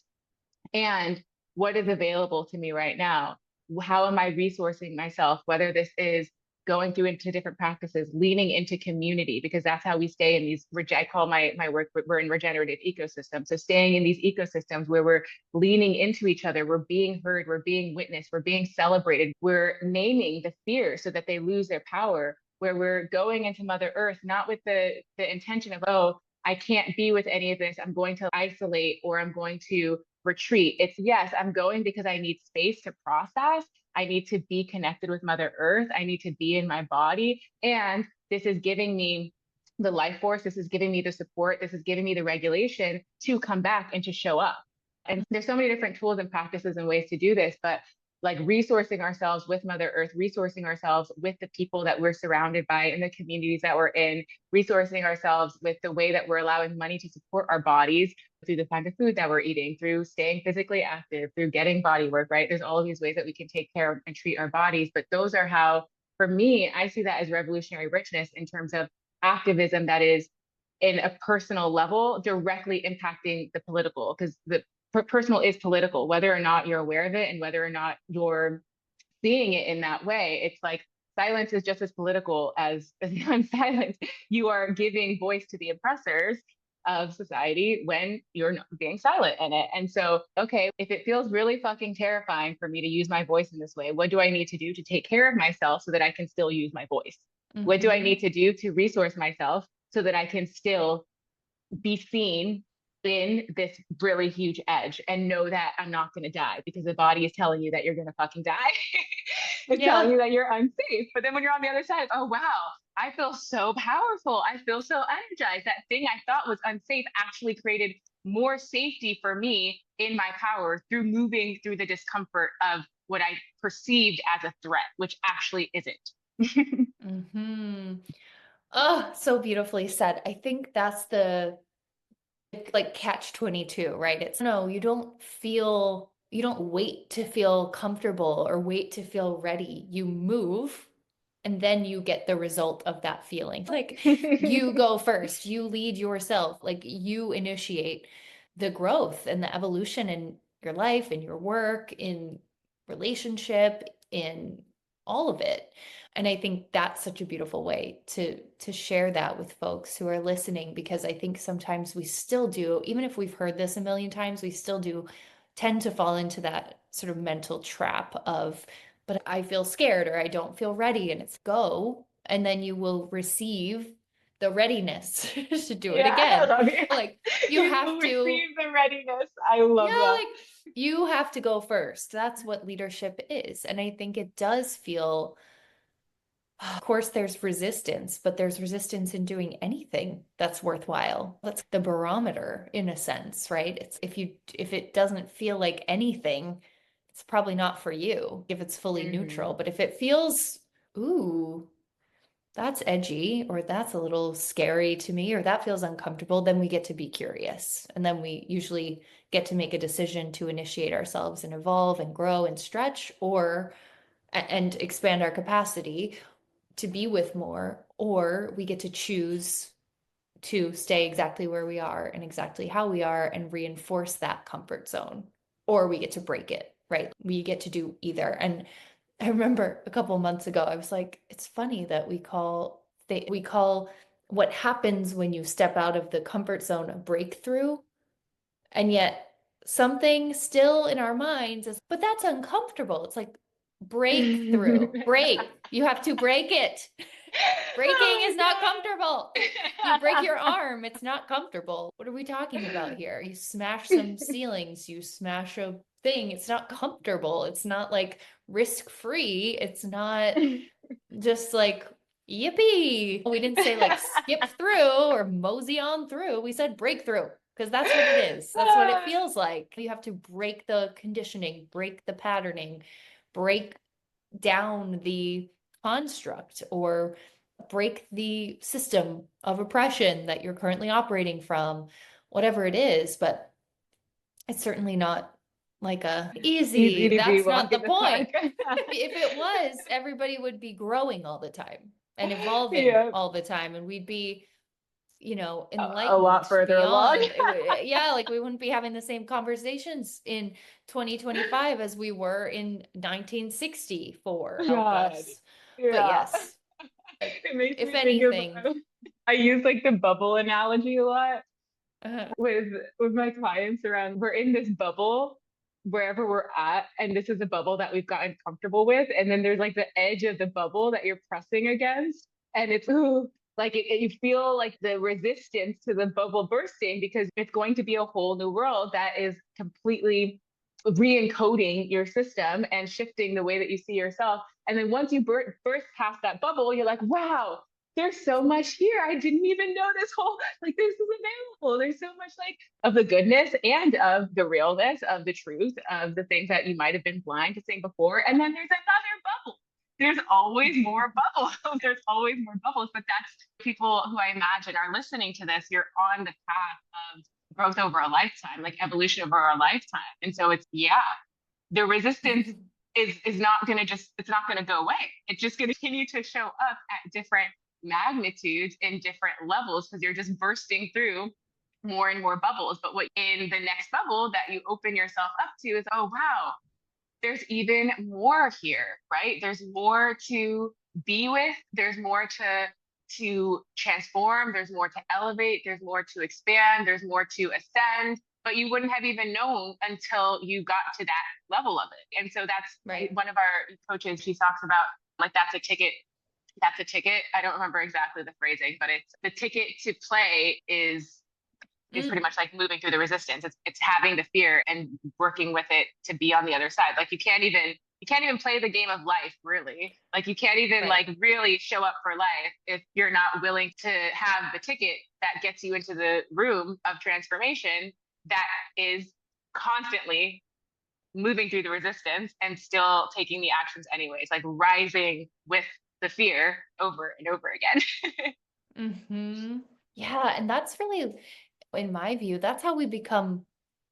And what is available to me right now? How am I resourcing myself? Whether this is going through into different practices, leaning into community, because that's how we stay in these, I call my work, we're in regenerative ecosystems. So staying in these ecosystems where we're leaning into each other, we're being heard, we're being witnessed, we're being celebrated, we're naming the fear so that they lose their power, where we're going into Mother Earth, not with the intention of, oh, I can't be with any of this. I'm going to isolate or I'm going to retreat. It's yes, I'm going because I need space to process. I need to be connected with Mother Earth. I need to be in my body. And this is giving me the life force. This is giving me the support. This is giving me the regulation to come back and to show up. And there's so many different tools and practices and ways to do this, but like resourcing ourselves with Mother Earth, resourcing ourselves with the people that we're surrounded by in the communities that we're in, resourcing ourselves with the way that we're allowing money to support our bodies through the kind of food that we're eating, through staying physically active, through getting body work, right? There's all of these ways that we can take care and treat our bodies. But those are how, for me, I see that as revolutionary richness in terms of activism that is in a personal level directly impacting the political, because the personal is political, whether or not you're aware of it and whether or not you're seeing it in that way. It's like silence is just as political as non-silence. You are giving voice to the oppressors of society when you're not being silent in it. And so, okay, if it feels really fucking terrifying for me to use my voice in this way, what do I need to do to take care of myself so that I can still use my voice? Mm-hmm. What do I need to do to resource myself so that I can still be seen in this really huge edge and know that I'm not going to die, because the body is telling you that you're going to fucking die. It's telling you that you're unsafe. But then when you're on the other side, oh, wow, I feel so powerful. I feel so energized. That thing I thought was unsafe actually created more safety for me in my power through moving through the discomfort of what I perceived as a threat, which actually isn't. Mm-hmm. Oh, so beautifully said. I think that's the like catch 22, right? It's no, you don't wait to feel comfortable or wait to feel ready. You move and then you get the result of that feeling. Like you go first, you lead yourself, like you initiate the growth and the evolution in your life, in your work, in relationship, in all of it. And I think that's such a beautiful way to share that with folks who are listening, because I think sometimes we still do, even if we've heard this a million times, we still do tend to fall into that sort of mental trap of, but I feel scared or I don't feel ready, and it's go, and then you will receive the readiness to do it again. Like you have to receive the readiness. I love that. Like you have to go first. That's what leadership is. And I think it does feel, of course, there's resistance, but there's resistance in doing anything that's worthwhile. That's the barometer in a sense, right? It's if it doesn't feel like anything, it's probably not for you if it's fully neutral. But if it feels, ooh, that's edgy, or that's a little scary to me, or that feels uncomfortable, then we get to be curious. And then we usually get to make a decision to initiate ourselves and evolve and grow and stretch, or and expand our capacity, to be with more, or we get to choose to stay exactly where we are and exactly how we are and reinforce that comfort zone, or we get to break it, right? We get to do either. And I remember a couple months ago, I was like, it's funny that we call what happens when you step out of the comfort zone a breakthrough. And yet something still in our minds is, but that's uncomfortable. It's like breakthrough, break. You have to break it. Breaking Oh is not my comfortable. You break your arm, it's not comfortable. What are we talking about here? You smash some ceilings, you smash a thing. It's not comfortable. It's not like risk-free. It's not God. just like, yippee. We didn't say like skip through or mosey on through. We said breakthrough because that's what it is. That's what it feels like. You have to break the conditioning, break the patterning, break down the construct, or break the system of oppression that you're currently operating from, whatever it is. But it's certainly not like a Easy easy. to be That's not walk the in the point. park. If it was, everybody would be growing all the time and evolving Yeah, all the time, and we'd be, a lot enlightened further along. beyond. Yeah, like we wouldn't be having the same conversations in 2025 as we were in 1964. Help God. us. But Yeah. yes, like It makes if me think of anything, I use like the bubble analogy a lot uh, with my clients around we're in this bubble wherever we're at, and this is a bubble that we've gotten comfortable with, and then there's like the edge of the bubble that you're pressing against, and it's ooh, like you feel like the resistance to the bubble bursting because it's going to be a whole new world that is completely re-encoding your system and shifting the way that you see yourself. And then once you burst past that bubble, you're like, wow, there's so much here. I didn't even know this whole, like, this is available. There's so much, like, of the goodness and of the realness, of the truth, of the things that you might have been blind to seeing before. And then there's another bubble. There's always more bubbles. There's always more bubbles. But that's people who I imagine are listening to this. You're on the path of growth over a lifetime, like evolution over a lifetime. And so it's, yeah, the resistance is not going to just, it's not going to go away. It's just going to continue to show up at different magnitudes in different levels because you're just bursting through more and more bubbles. But what in the next bubble that you open yourself up to is, oh, wow, there's even more here, right? There's more to be with. There's more to transform. There's more to elevate. There's more to expand. There's more to ascend. But you wouldn't have even known until you got to that level of it. And so that's right. one of our coaches. She talks about like that's a ticket. That's a ticket. I don't remember exactly the phrasing, but it's the ticket to play is pretty Mm, much like moving through the resistance. It's having the fear and working with it to be on the other side. Like you can't even play the game of life really. Like you can't even right. like really show up for life if you're not willing to have the ticket that gets you into the room of transformation that is constantly moving through the resistance and still taking the actions anyways, like rising with the fear over and over again. Hmm. Yeah, and that's really, in my view, that's how we become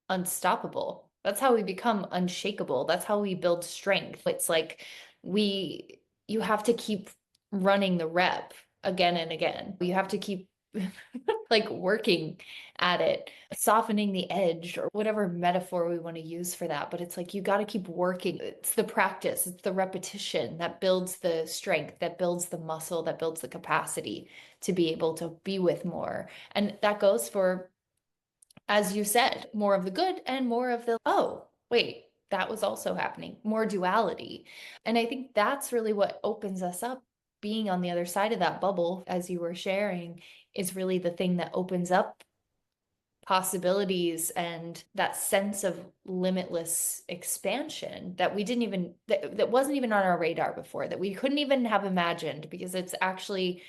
unstoppable. That's how we become unshakable. That's how we build strength. It's like we, you have to keep running the rep again and again. You have to keep like working at it, softening the edge or whatever metaphor we want to use for that. But it's like you got to keep working. It's the practice, it's the repetition that builds the strength, that builds the muscle, that builds the capacity to be able to be with more. And that goes for, as you said, more of the good and more of the, oh, wait, that was also happening, more duality. And I think that's really what opens us up. Being on the other side of that bubble, as you were sharing, is really the thing that opens up possibilities and that sense of limitless expansion that we didn't even, that wasn't even on our radar before, that we couldn't even have imagined because it's actually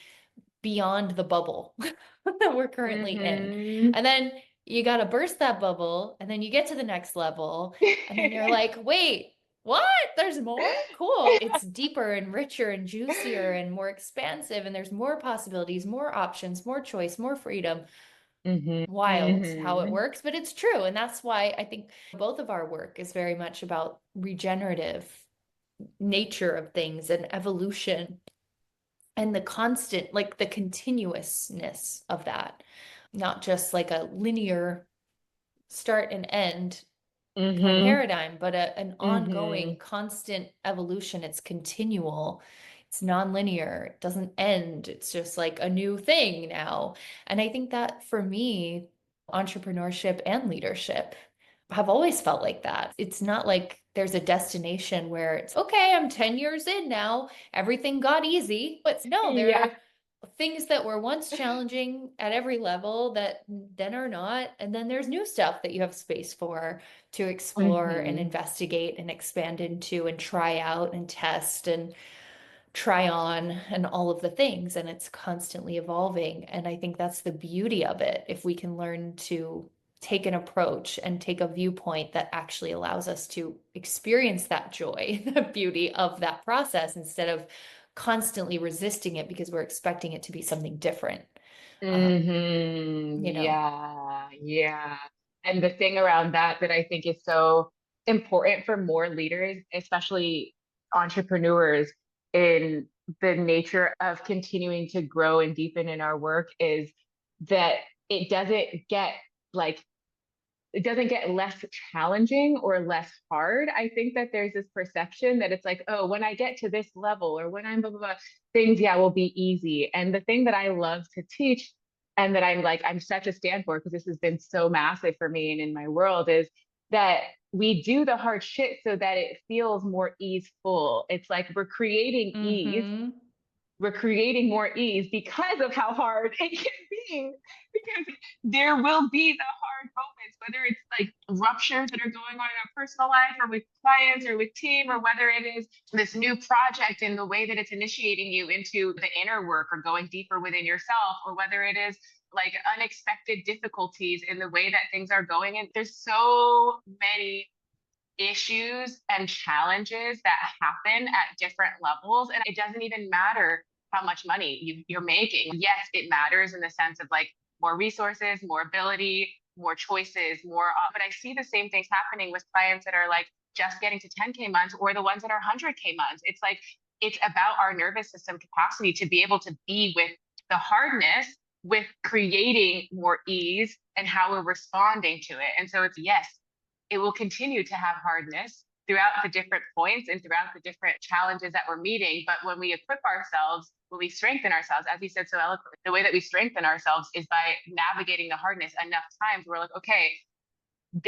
beyond the bubble that we're currently in. Mm-hmm. And then you got to burst that bubble and then you get to the next level and then you're like, wait, what? There's more? Cool. It's deeper and richer and juicier and more expansive and there's more possibilities, more options, more choice, more freedom. Mm-hmm. Wild how it Mm-hmm. works, but it's true. And that's why I think both of our work is very much about regenerative nature of things and evolution and the constant, like the continuousness of that, not just like a linear start and end kind of Mm-hmm. paradigm, but an Mm-hmm. ongoing, constant evolution. It's continual. It's nonlinear. It doesn't end. It's just like a new thing now. And I think that for me, entrepreneurship and leadership have always felt like that. It's not like there's a destination where it's okay, I'm 10 years in now, everything got easy. But no, there Yeah. are things that were once challenging at every level that then are not. And then there's new stuff that you have space for to explore and Mm-hmm. investigate and expand into and try out and test and try on and all of the things. And it's constantly evolving. And I think that's the beauty of it. If we can learn to take an approach and take a viewpoint that actually allows us to experience that joy, the beauty of that process instead of constantly resisting it because we're expecting it to be something different. Um, Mm-hmm. you know. Yeah, yeah. And the thing around that I think is so important for more leaders, especially entrepreneurs, in the nature of continuing to grow and deepen in our work is that it doesn't get like it doesn't get less challenging or less hard. I think that there's this perception that it's like, oh, when I get to this level or when I'm blah, blah, blah, things, yeah, will be easy. And the thing that I love to teach and that I'm such a stand for, because this has been so massive for me and in my world, is that we do the hard shit so that it feels more easeful. It's like Mm-hmm. we're creating more ease because of how hard it can be. Because there will be the hard moments, whether it's like ruptures that are going on in our personal life or with clients or with team, or whether it is this new project in the way that it's initiating you into the inner work or going deeper within yourself, or whether it is like unexpected difficulties in the way that things are going. And there's so many issues and challenges that happen at different levels. And it doesn't even matter how much money you're making. Yes, it matters in the sense of like more resources, more ability, more choices, but I see the same things happening with clients that are like just getting to 10K months or the ones that are 100K months. It's like, it's about our nervous system capacity to be able to be with the hardness, with creating more ease and how we're responding to it. And so it's yes, it will continue to have hardness throughout the different points and throughout the different challenges that we're meeting. But when we equip ourselves, when we strengthen ourselves, as you said so eloquently, the way that we strengthen ourselves is by navigating the hardness enough times where we're like, okay,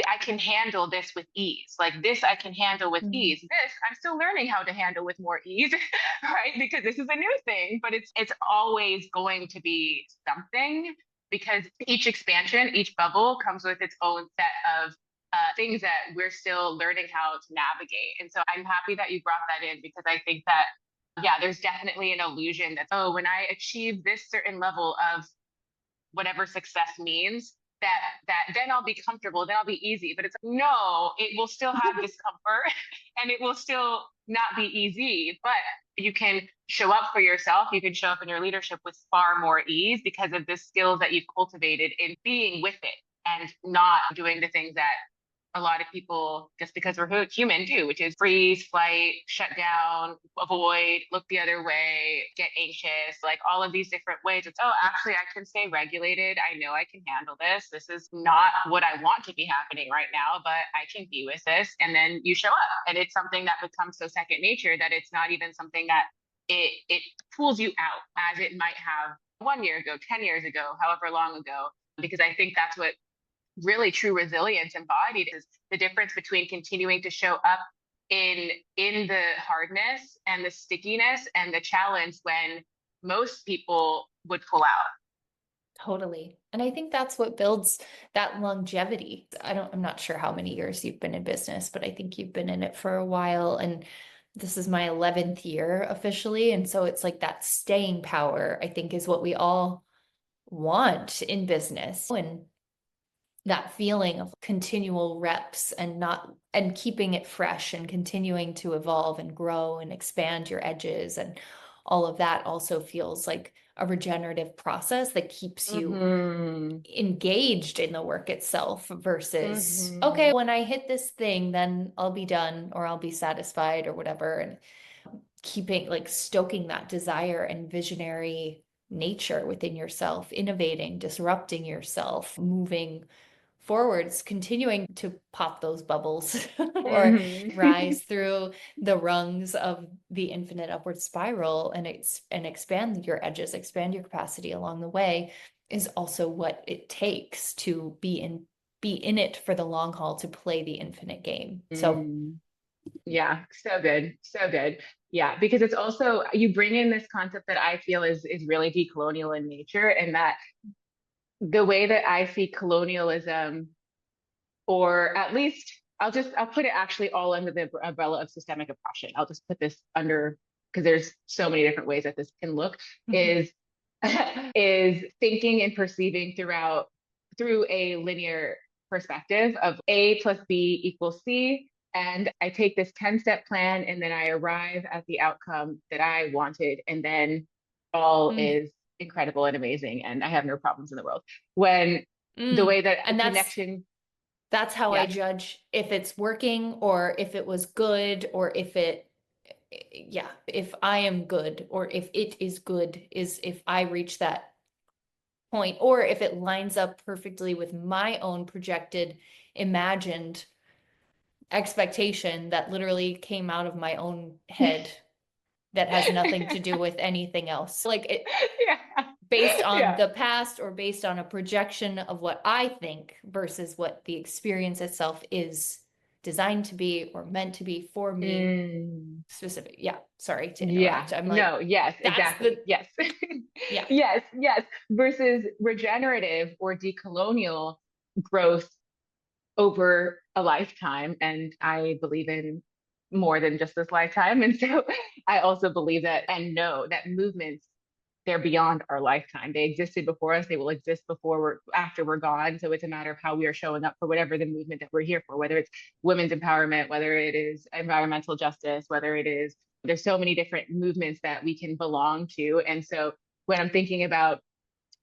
I can handle this with ease. Like this, I can handle with ease. This, I'm still learning how to handle with more ease, right? Because this is a new thing, but it's always going to be something because each expansion, each bubble comes with its own set of things that we're still learning how to navigate. And so I'm happy that you brought that in because I think that, yeah, there's definitely an illusion that, oh, when I achieve this certain level of whatever success means, that then I'll be comfortable, then I'll be easy. But it's like, no, it will still have discomfort and it will still not be easy. But you can show up for yourself. You can show up in your leadership with far more ease because of the skills that you've cultivated in being with it and not doing the things that a lot of people, just because we're human, do, which is freeze, flight, shut down, avoid, look the other way, get anxious, like all of these different ways. It's, oh, actually, I can stay regulated. I know I can handle this. This is not what I want to be happening right now, but I can be with this. And then you show up. And it's something that becomes so second nature that it's not even something that it pulls you out as it might have 1 year ago, 10 years ago, however long ago. Because I think that's what really true resilience embodied is the difference between continuing to show up in the hardness and the stickiness and the challenge when most people would pull out. Totally. And I think that's what builds that longevity. I'm not sure how many years you've been in business, but I think you've been in it for a while. And this is my 11th year officially. And so it's like that staying power, I think, is what we all want in business. And that feeling of continual reps and not and keeping it fresh and continuing to evolve and grow and expand your edges and all of that also feels like a regenerative process that keeps you Mm-hmm. engaged in the work itself versus okay, Mm-hmm. when I hit this thing then I'll be done or I'll be satisfied or whatever, and keeping, like, stoking that desire and visionary nature within yourself, innovating, disrupting yourself, moving forwards, continuing to pop those bubbles or rise through the rungs of the infinite upward spiral, and expand your edges, expand your capacity along the way, is also what it takes to be in it for the long haul, to play the infinite game. So Yeah, so good. So good. Yeah, because it's also you bring in this concept that I feel is really decolonial in nature, and that the way that I see colonialism, or at least I'll put it actually all under the umbrella of systemic oppression. I'll just put this under, because there's so many different ways that this can look, is is thinking and perceiving through a linear perspective of A plus B equals C. And I take this 10-step plan and then I arrive at the outcome that I wanted. And then all mm, is incredible and amazing. And I have no problems in the world. When the way that the and connection, that's how I yes, judge if it's working, or if it was good, or if it, yeah, if I am good, or if it is good, is if I reach that point, or if it lines up perfectly with my own projected, imagined expectation that literally came out of my own head, that has nothing to do with anything else. Like, it, yeah, based on yeah. the past, or based on a projection of what I think versus what the experience itself is designed to be or meant to be for me Mm. specific. Yeah, sorry to Yeah, interrupt. I'm like, no, yes, that's exactly. the, Yes. yeah. Yes, yes. Versus regenerative or decolonial growth over a lifetime. And I believe in more than just this lifetime. And so I also believe that and know that movements, they're beyond our lifetime. They existed before us. They will exist after we're gone. So it's a matter of how we are showing up for whatever the movement that we're here for, whether it's women's empowerment, whether it is environmental justice, whether it is, there's so many different movements that we can belong to. And so when I'm thinking about,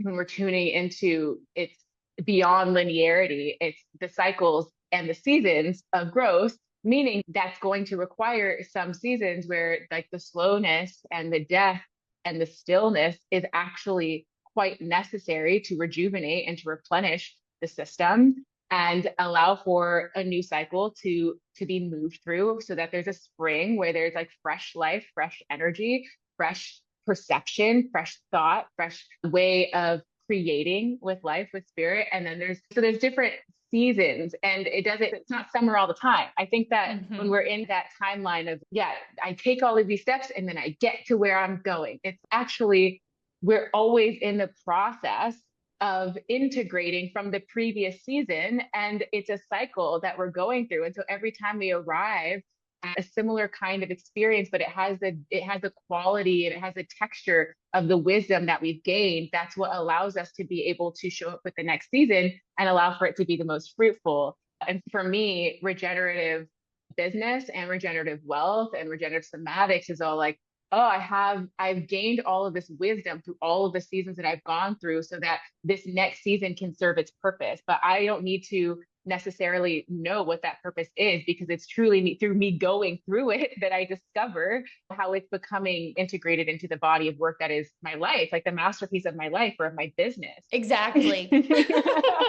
when we're tuning into, it's beyond linearity, it's the cycles and the seasons of growth, meaning that's going to require some seasons where, like, the slowness and the death and the stillness is actually quite necessary to rejuvenate and to replenish the system and allow for a new cycle to be moved through, so that there's a spring where there's like fresh life, fresh energy, fresh perception, fresh thought, fresh way of creating with life, with spirit. And then there's different seasons, and it's not summer all the time. I think that when Mm-hmm. we're in that timeline of, yeah, I take all of these steps and then I get to where I'm going, it's actually, we're always in the process of integrating from the previous season, and it's a cycle that we're going through. And so every time we arrive at a similar kind of experience, but it has the quality and it has the texture of the wisdom that we've gained, that's what allows us to be able to show up with the next season and allow for it to be the most fruitful. And for me, regenerative business and regenerative wealth and regenerative somatics is all like, oh, I've gained all of this wisdom through all of the seasons that I've gone through, so that this next season can serve its purpose. But I don't need to necessarily know what that purpose is, because it's truly through me going through it that I discover how it's becoming integrated into the body of work that is my life, like the masterpiece of my life or of my business. Exactly.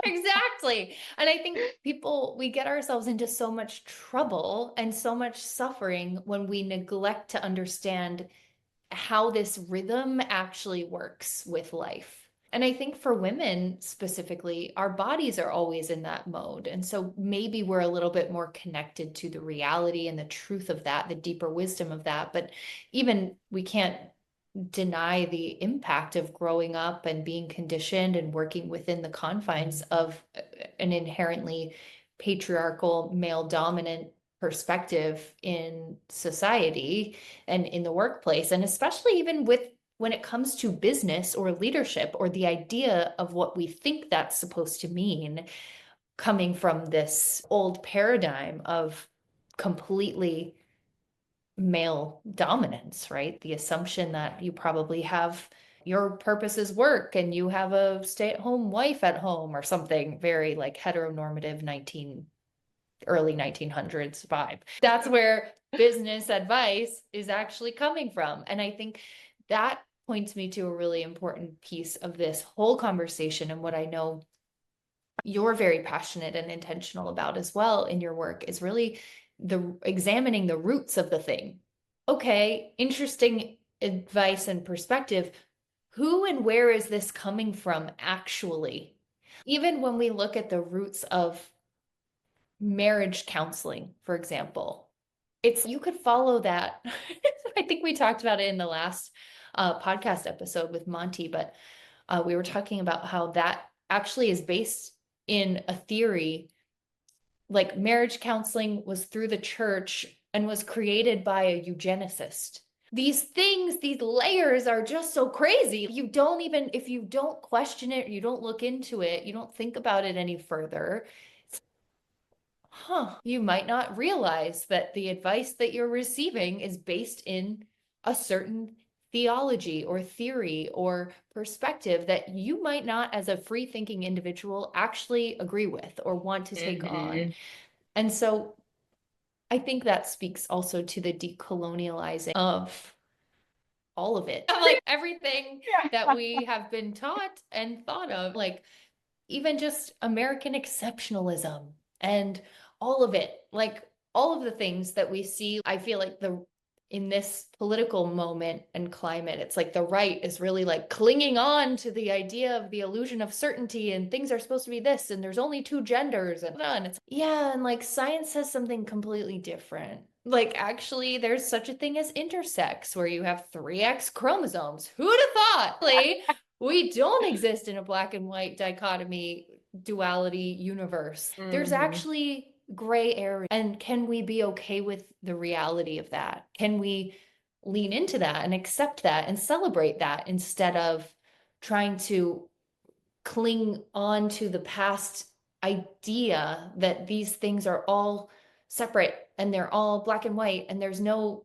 Exactly. And I think we get ourselves into so much trouble and so much suffering when we neglect to understand how this rhythm actually works with life. And I think for women specifically, our bodies are always in that mode. And so maybe we're a little bit more connected to the reality and the truth of that, the deeper wisdom of that. But even we can't deny the impact of growing up and being conditioned and working within the confines of an inherently patriarchal, male dominant perspective in society and in the workplace, and especially even with when it comes to business or leadership, or the idea of what we think that's supposed to mean, coming from this old paradigm of completely male dominance, right? The assumption that you probably have, your purpose is work and you have a stay-at-home wife at home, or something very like heteronormative 19 early 1900s vibe. That's where business advice is actually coming from. And I think that points me to a really important piece of this whole conversation, and what I know you're very passionate and intentional about as well in your work is really the examining the roots of the thing. Okay, interesting advice and perspective. Who and where is this coming from actually? Even when we look at the roots of marriage counseling, for example, it's you could follow that. I think we talked about it in the last podcast episode with Monty, but we were talking about how that actually is based in a theory. Like marriage counseling was through the church and was created by a eugenicist. These things, these layers are just so crazy. You don't even, if you don't question it, you don't look into it, you don't think about it any further, you might not realize that the advice that you're receiving is based in a certain theology or theory or perspective that you might not, as a free thinking individual, actually agree with or want to take on. And so I think that speaks also to the decolonializing of all of it. Like everything that we have been taught and thought of, like even just American exceptionalism and all of it, like all of the things that we see. I feel like the in this political moment and climate, it's like the right is really like clinging on to the idea of the illusion of certainty and things are supposed to be this and there's only two genders and it's and like science says something completely different. Like actually there's such a thing as intersex where you have 3X chromosomes. Who'd have thought? Like, we don't exist in a black and white dichotomy duality universe. There's actually gray area. And can we be okay with the reality of that? Can we lean into that and accept that and celebrate that instead of trying to cling on to the past idea that these things are all separate and they're all black and white and there's no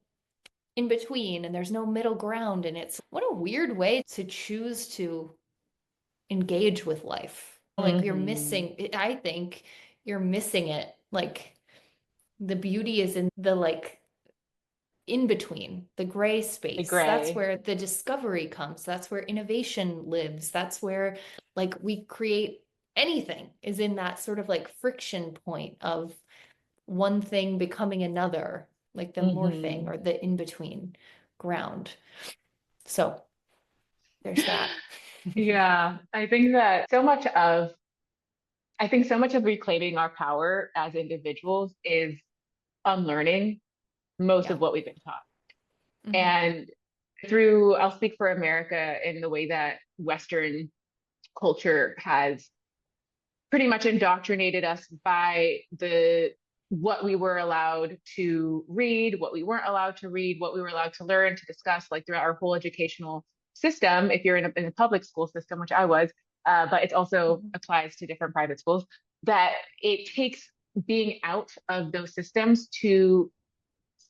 in between and there's no middle ground? And it's what a weird way to choose to engage with life. Like you're missing, I think you're missing it. Like the beauty is in the like in between, the gray space. That's where the discovery comes. That's where innovation lives. That's where like we create anything is in that sort of like friction point of one thing becoming another, like the morphing or the in between ground. So there's that. Yeah, I think so much of reclaiming our power as individuals is unlearning most of what we've been taught. And I'll speak for America in the way that Western culture has pretty much indoctrinated us by what we were allowed to read, what we weren't allowed to read, what we were allowed to learn, to discuss, like throughout our whole educational system. If you're in a public school system, which I was, but it also applies to different private schools, that it takes being out of those systems to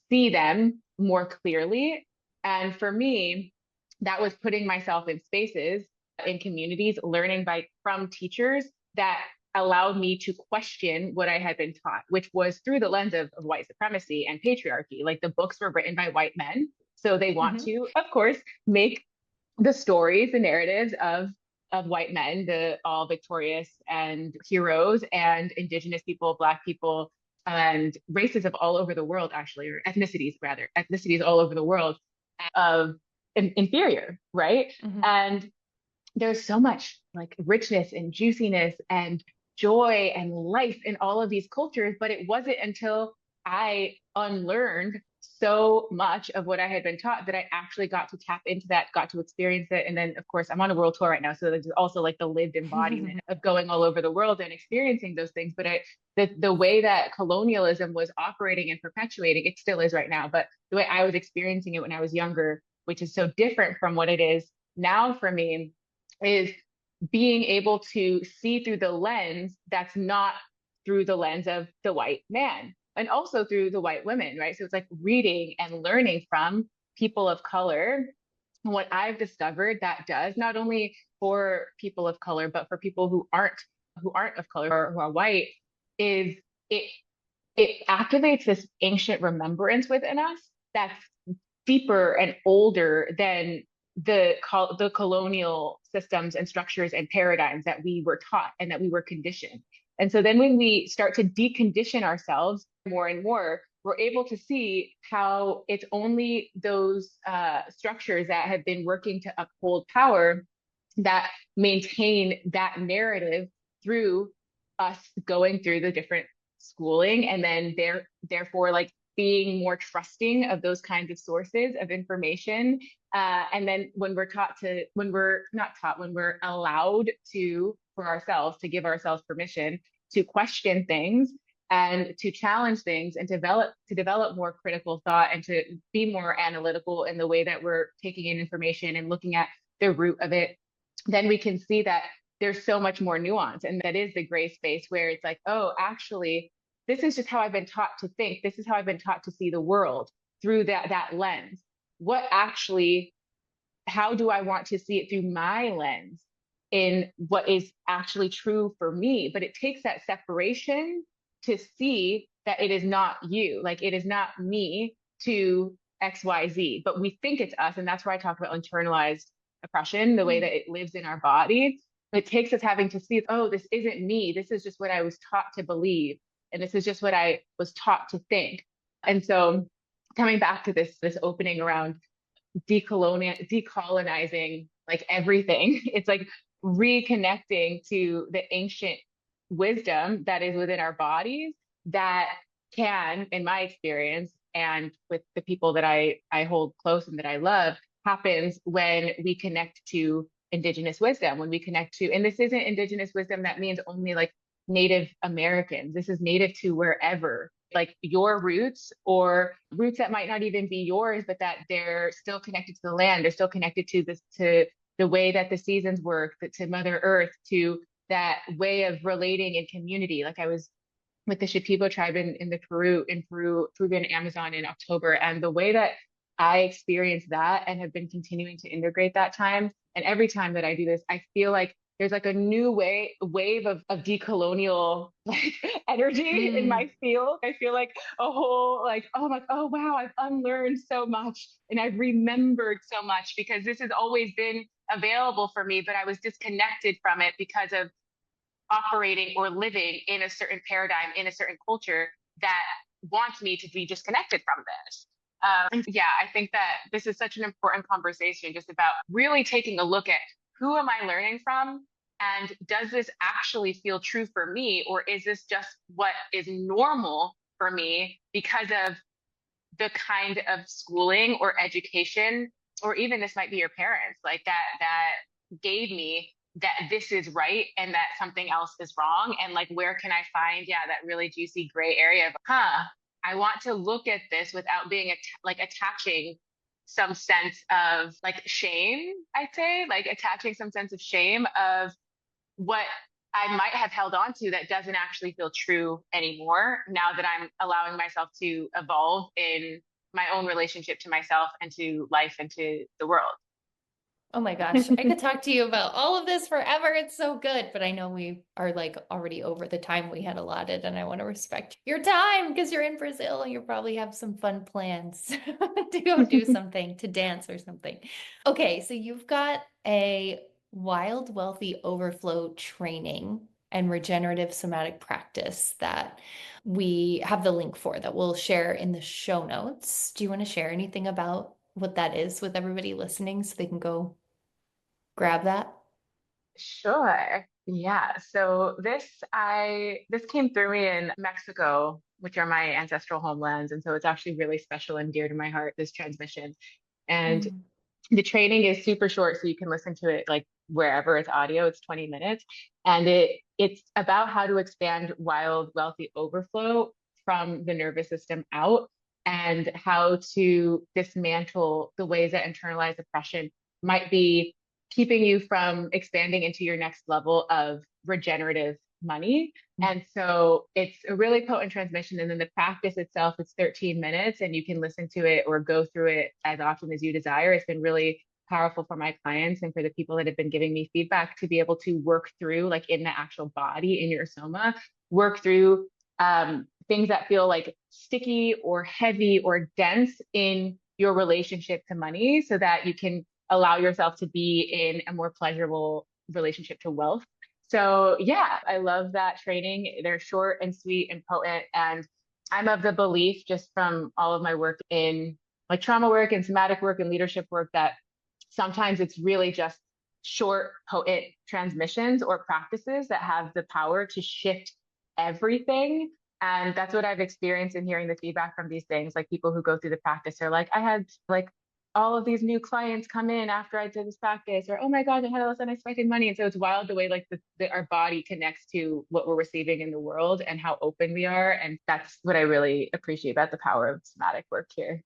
see them more clearly. And for me, that was putting myself in spaces, in communities, learning from teachers that allowed me to question what I had been taught, which was through the lens of white supremacy and patriarchy. Like the books were written by white men. So they want to, of course, make the stories, the narratives of white men, the all victorious and heroes, and indigenous people, Black people, and races of all over the world, actually, or ethnicities rather, ethnicities all over the world of inferior, right? And there's so much like richness and juiciness and joy and life in all of these cultures, but it wasn't until I unlearned so much of what I had been taught that I actually got to tap into that, got to experience it. And then, of course, I'm on a world tour right now. So there's also like the lived embodiment of going all over the world and experiencing those things. But the way that colonialism was operating and perpetuating, it still is right now, but the way I was experiencing it when I was younger, which is so different from what it is now for me, is being able to see through the lens that's not through the lens of the white man, and also through the white women, right? So it's like reading and learning from people of color. And what I've discovered that does, not only for people of color, but for people who aren't of color or who are white, is it it activates this ancient remembrance within us that's deeper and older than the colonial systems and structures and paradigms that we were taught and that we were conditioned. And so then when we start to decondition ourselves more and more, we're able to see how it's only those structures that have been working to uphold power that maintain that narrative through us going through the different schooling, and then therefore like being more trusting of those kinds of sources of information. And then when we're taught to, when we're not taught, when we're allowed to, for ourselves, to give ourselves permission to question things and to challenge things and develop more critical thought and to be more analytical in the way that we're taking in information and looking at the root of it, then we can see that there's so much more nuance. And that is the gray space where it's like, oh, actually, this is just how I've been taught to think. This is how I've been taught to see the world through that lens. What actually, how do I want to see it through my lens in what is actually true for me? But it takes that separation to see that it is not you, like it is not me to XYZ, but we think it's us. And that's where I talk about internalized oppression, the way that it lives in our body. It takes us having to see, oh, this isn't me. This is just what I was taught to believe. And this is just what I was taught to think. And so coming back to this opening around decolonizing like everything, it's like reconnecting to the ancient wisdom that is within our bodies that can, in my experience, and with the people that I hold close and that I love, happens when we connect to indigenous wisdom, when we connect to, and this isn't indigenous wisdom that means only like Native Americans. This is native to wherever, like your roots or roots that might not even be yours, but that they're still connected to the land. They're still connected to this, to the way that the seasons work, to Mother Earth, to that way of relating in community. Like I was with the Shipibo tribe in the Peruvian Amazon in October, and the way that I experienced that and have been continuing to integrate that time. And every time that I do this, I feel like there's like a new wave of decolonial like energy in my field. I feel like a whole like, oh my, oh wow, I've unlearned so much and I've remembered so much because this has always been available for me, but I was disconnected from it because of operating or living in a certain paradigm, in a certain culture that wants me to be disconnected from this. Yeah, I think that this is such an important conversation just about really taking a look at who am I learning from? And does this actually feel true for me? Or is this just what is normal for me because of the kind of schooling or education, or even this might be your parents, like that gave me that this is right and that something else is wrong. And like, where can I find, yeah, that really juicy gray area of, I want to look at this without being like attaching some sense of like shame, I'd say, like attaching some sense of shame of what I might have held on to that doesn't actually feel true anymore now that I'm allowing myself to evolve in my own relationship to myself and to life and to the world. Oh my gosh, I could talk to you about all of this forever. It's so good, but I know we are like already over the time we had allotted, and I want to respect your time because you're in Brazil and you probably have some fun plans to go do something, to dance or something. Okay, so you've got a wild, wealthy overflow training and regenerative somatic practice that we have the link for that we'll share in the show notes. Do you want to share anything about what that is with everybody listening so they can go grab that? Sure. Yeah. So this came through me in Mexico, which are my ancestral homelands. And so it's actually really special and dear to my heart, this transmission. And Mm. the training is super short, so you can listen to it like wherever it's audio. It's 20 minutes. And it's about how to expand wild, wealthy overflow from the nervous system out and how to dismantle the ways that internalized oppression might be keeping you from expanding into your next level of regenerative money. And so it's a really potent transmission. And then the practice itself, it's 13 minutes and you can listen to it or go through it as often as you desire. It's been really powerful for my clients and for the people that have been giving me feedback to be able to work through, like in the actual body, in your soma, work through things that feel like sticky or heavy or dense in your relationship to money so that you can allow yourself to be in a more pleasurable relationship to wealth. So yeah, I love that training. They're short and sweet and potent. And I'm of the belief, just from all of my work in like trauma work and somatic work and leadership work, that sometimes it's really just short, potent transmissions or practices that have the power to shift everything. And that's what I've experienced in hearing the feedback from these things. Like people who go through the practice are like, I had like all of these new clients come in after I did this practice, or oh my God, I had all this unexpected money. And so it's wild the way like our body connects to what we're receiving in the world and how open we are. And that's what I really appreciate about the power of somatic work here.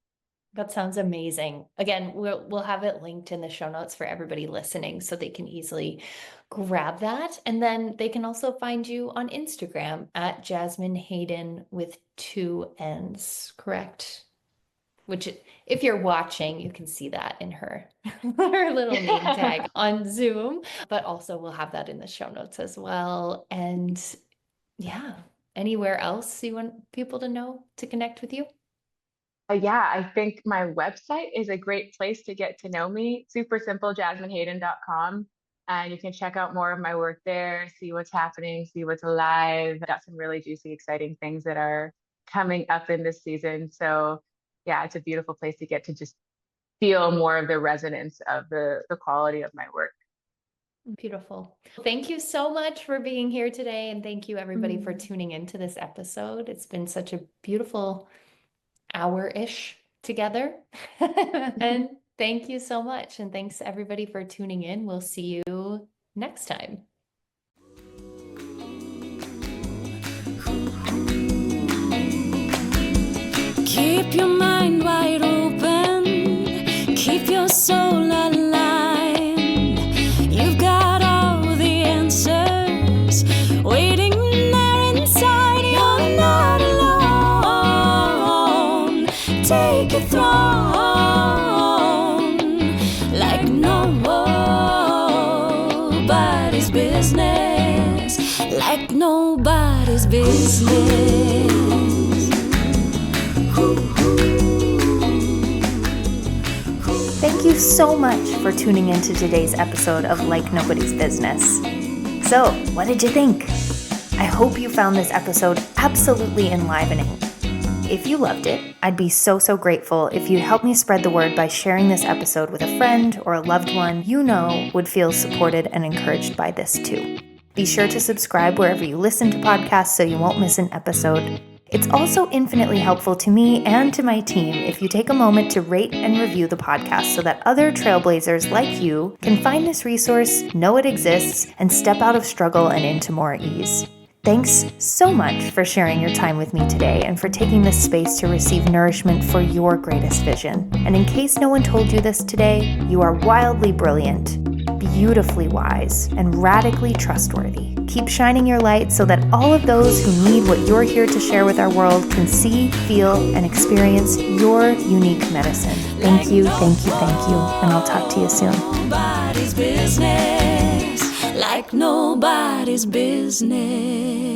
That sounds amazing. Again, we'll have it linked in the show notes for everybody listening so they can easily grab that. And then they can also find you on Instagram at Jasmine Hayden with 2 N's, correct? Which if you're watching, you can see that in her, her little name tag on Zoom, but also we'll have that in the show notes as well. And yeah, anywhere else you want people to know to connect with you? Yeah, I think my website is a great place to get to know me. Super simple, jasminehayden.com. And you can check out more of my work there, see what's happening, see what's alive. Got some really juicy, exciting things that are coming up in this season. So yeah, it's a beautiful place to get to just feel more of the resonance of the quality of my work. Beautiful. Thank you so much for being here today. And thank you everybody for Mm. tuning into this episode. It's been such a beautiful hour-ish together. And thank you so much. And thanks everybody for tuning in. We'll see you next time. Keep your mind wide open, keep your soul aligned. You've got all the answers waiting there inside. You're not alone. Take a throne like nobody's business, like nobody's business. Thank you so much for tuning into today's episode of Like Nobody's Business. So, what did you think? I hope you found this episode absolutely enlivening. If you loved it, I'd be so grateful if you'd help me spread the word by sharing this episode with a friend or a loved one you know would feel supported and encouraged by this too. Be sure to subscribe wherever you listen to podcasts so you won't miss an episode. It's also infinitely helpful to me and to my team if you take a moment to rate and review the podcast so that other trailblazers like you can find this resource, know it exists, and step out of struggle and into more ease. Thanks so much for sharing your time with me today and for taking this space to receive nourishment for your greatest vision. And in case no one told you this today, you are wildly brilliant, beautifully wise, and radically trustworthy. Keep shining your light so that all of those who need what you're here to share with our world can see, feel, and experience your unique medicine. Thank you, thank you, thank you, and I'll talk to you soon. Nobody's business, like nobody's business.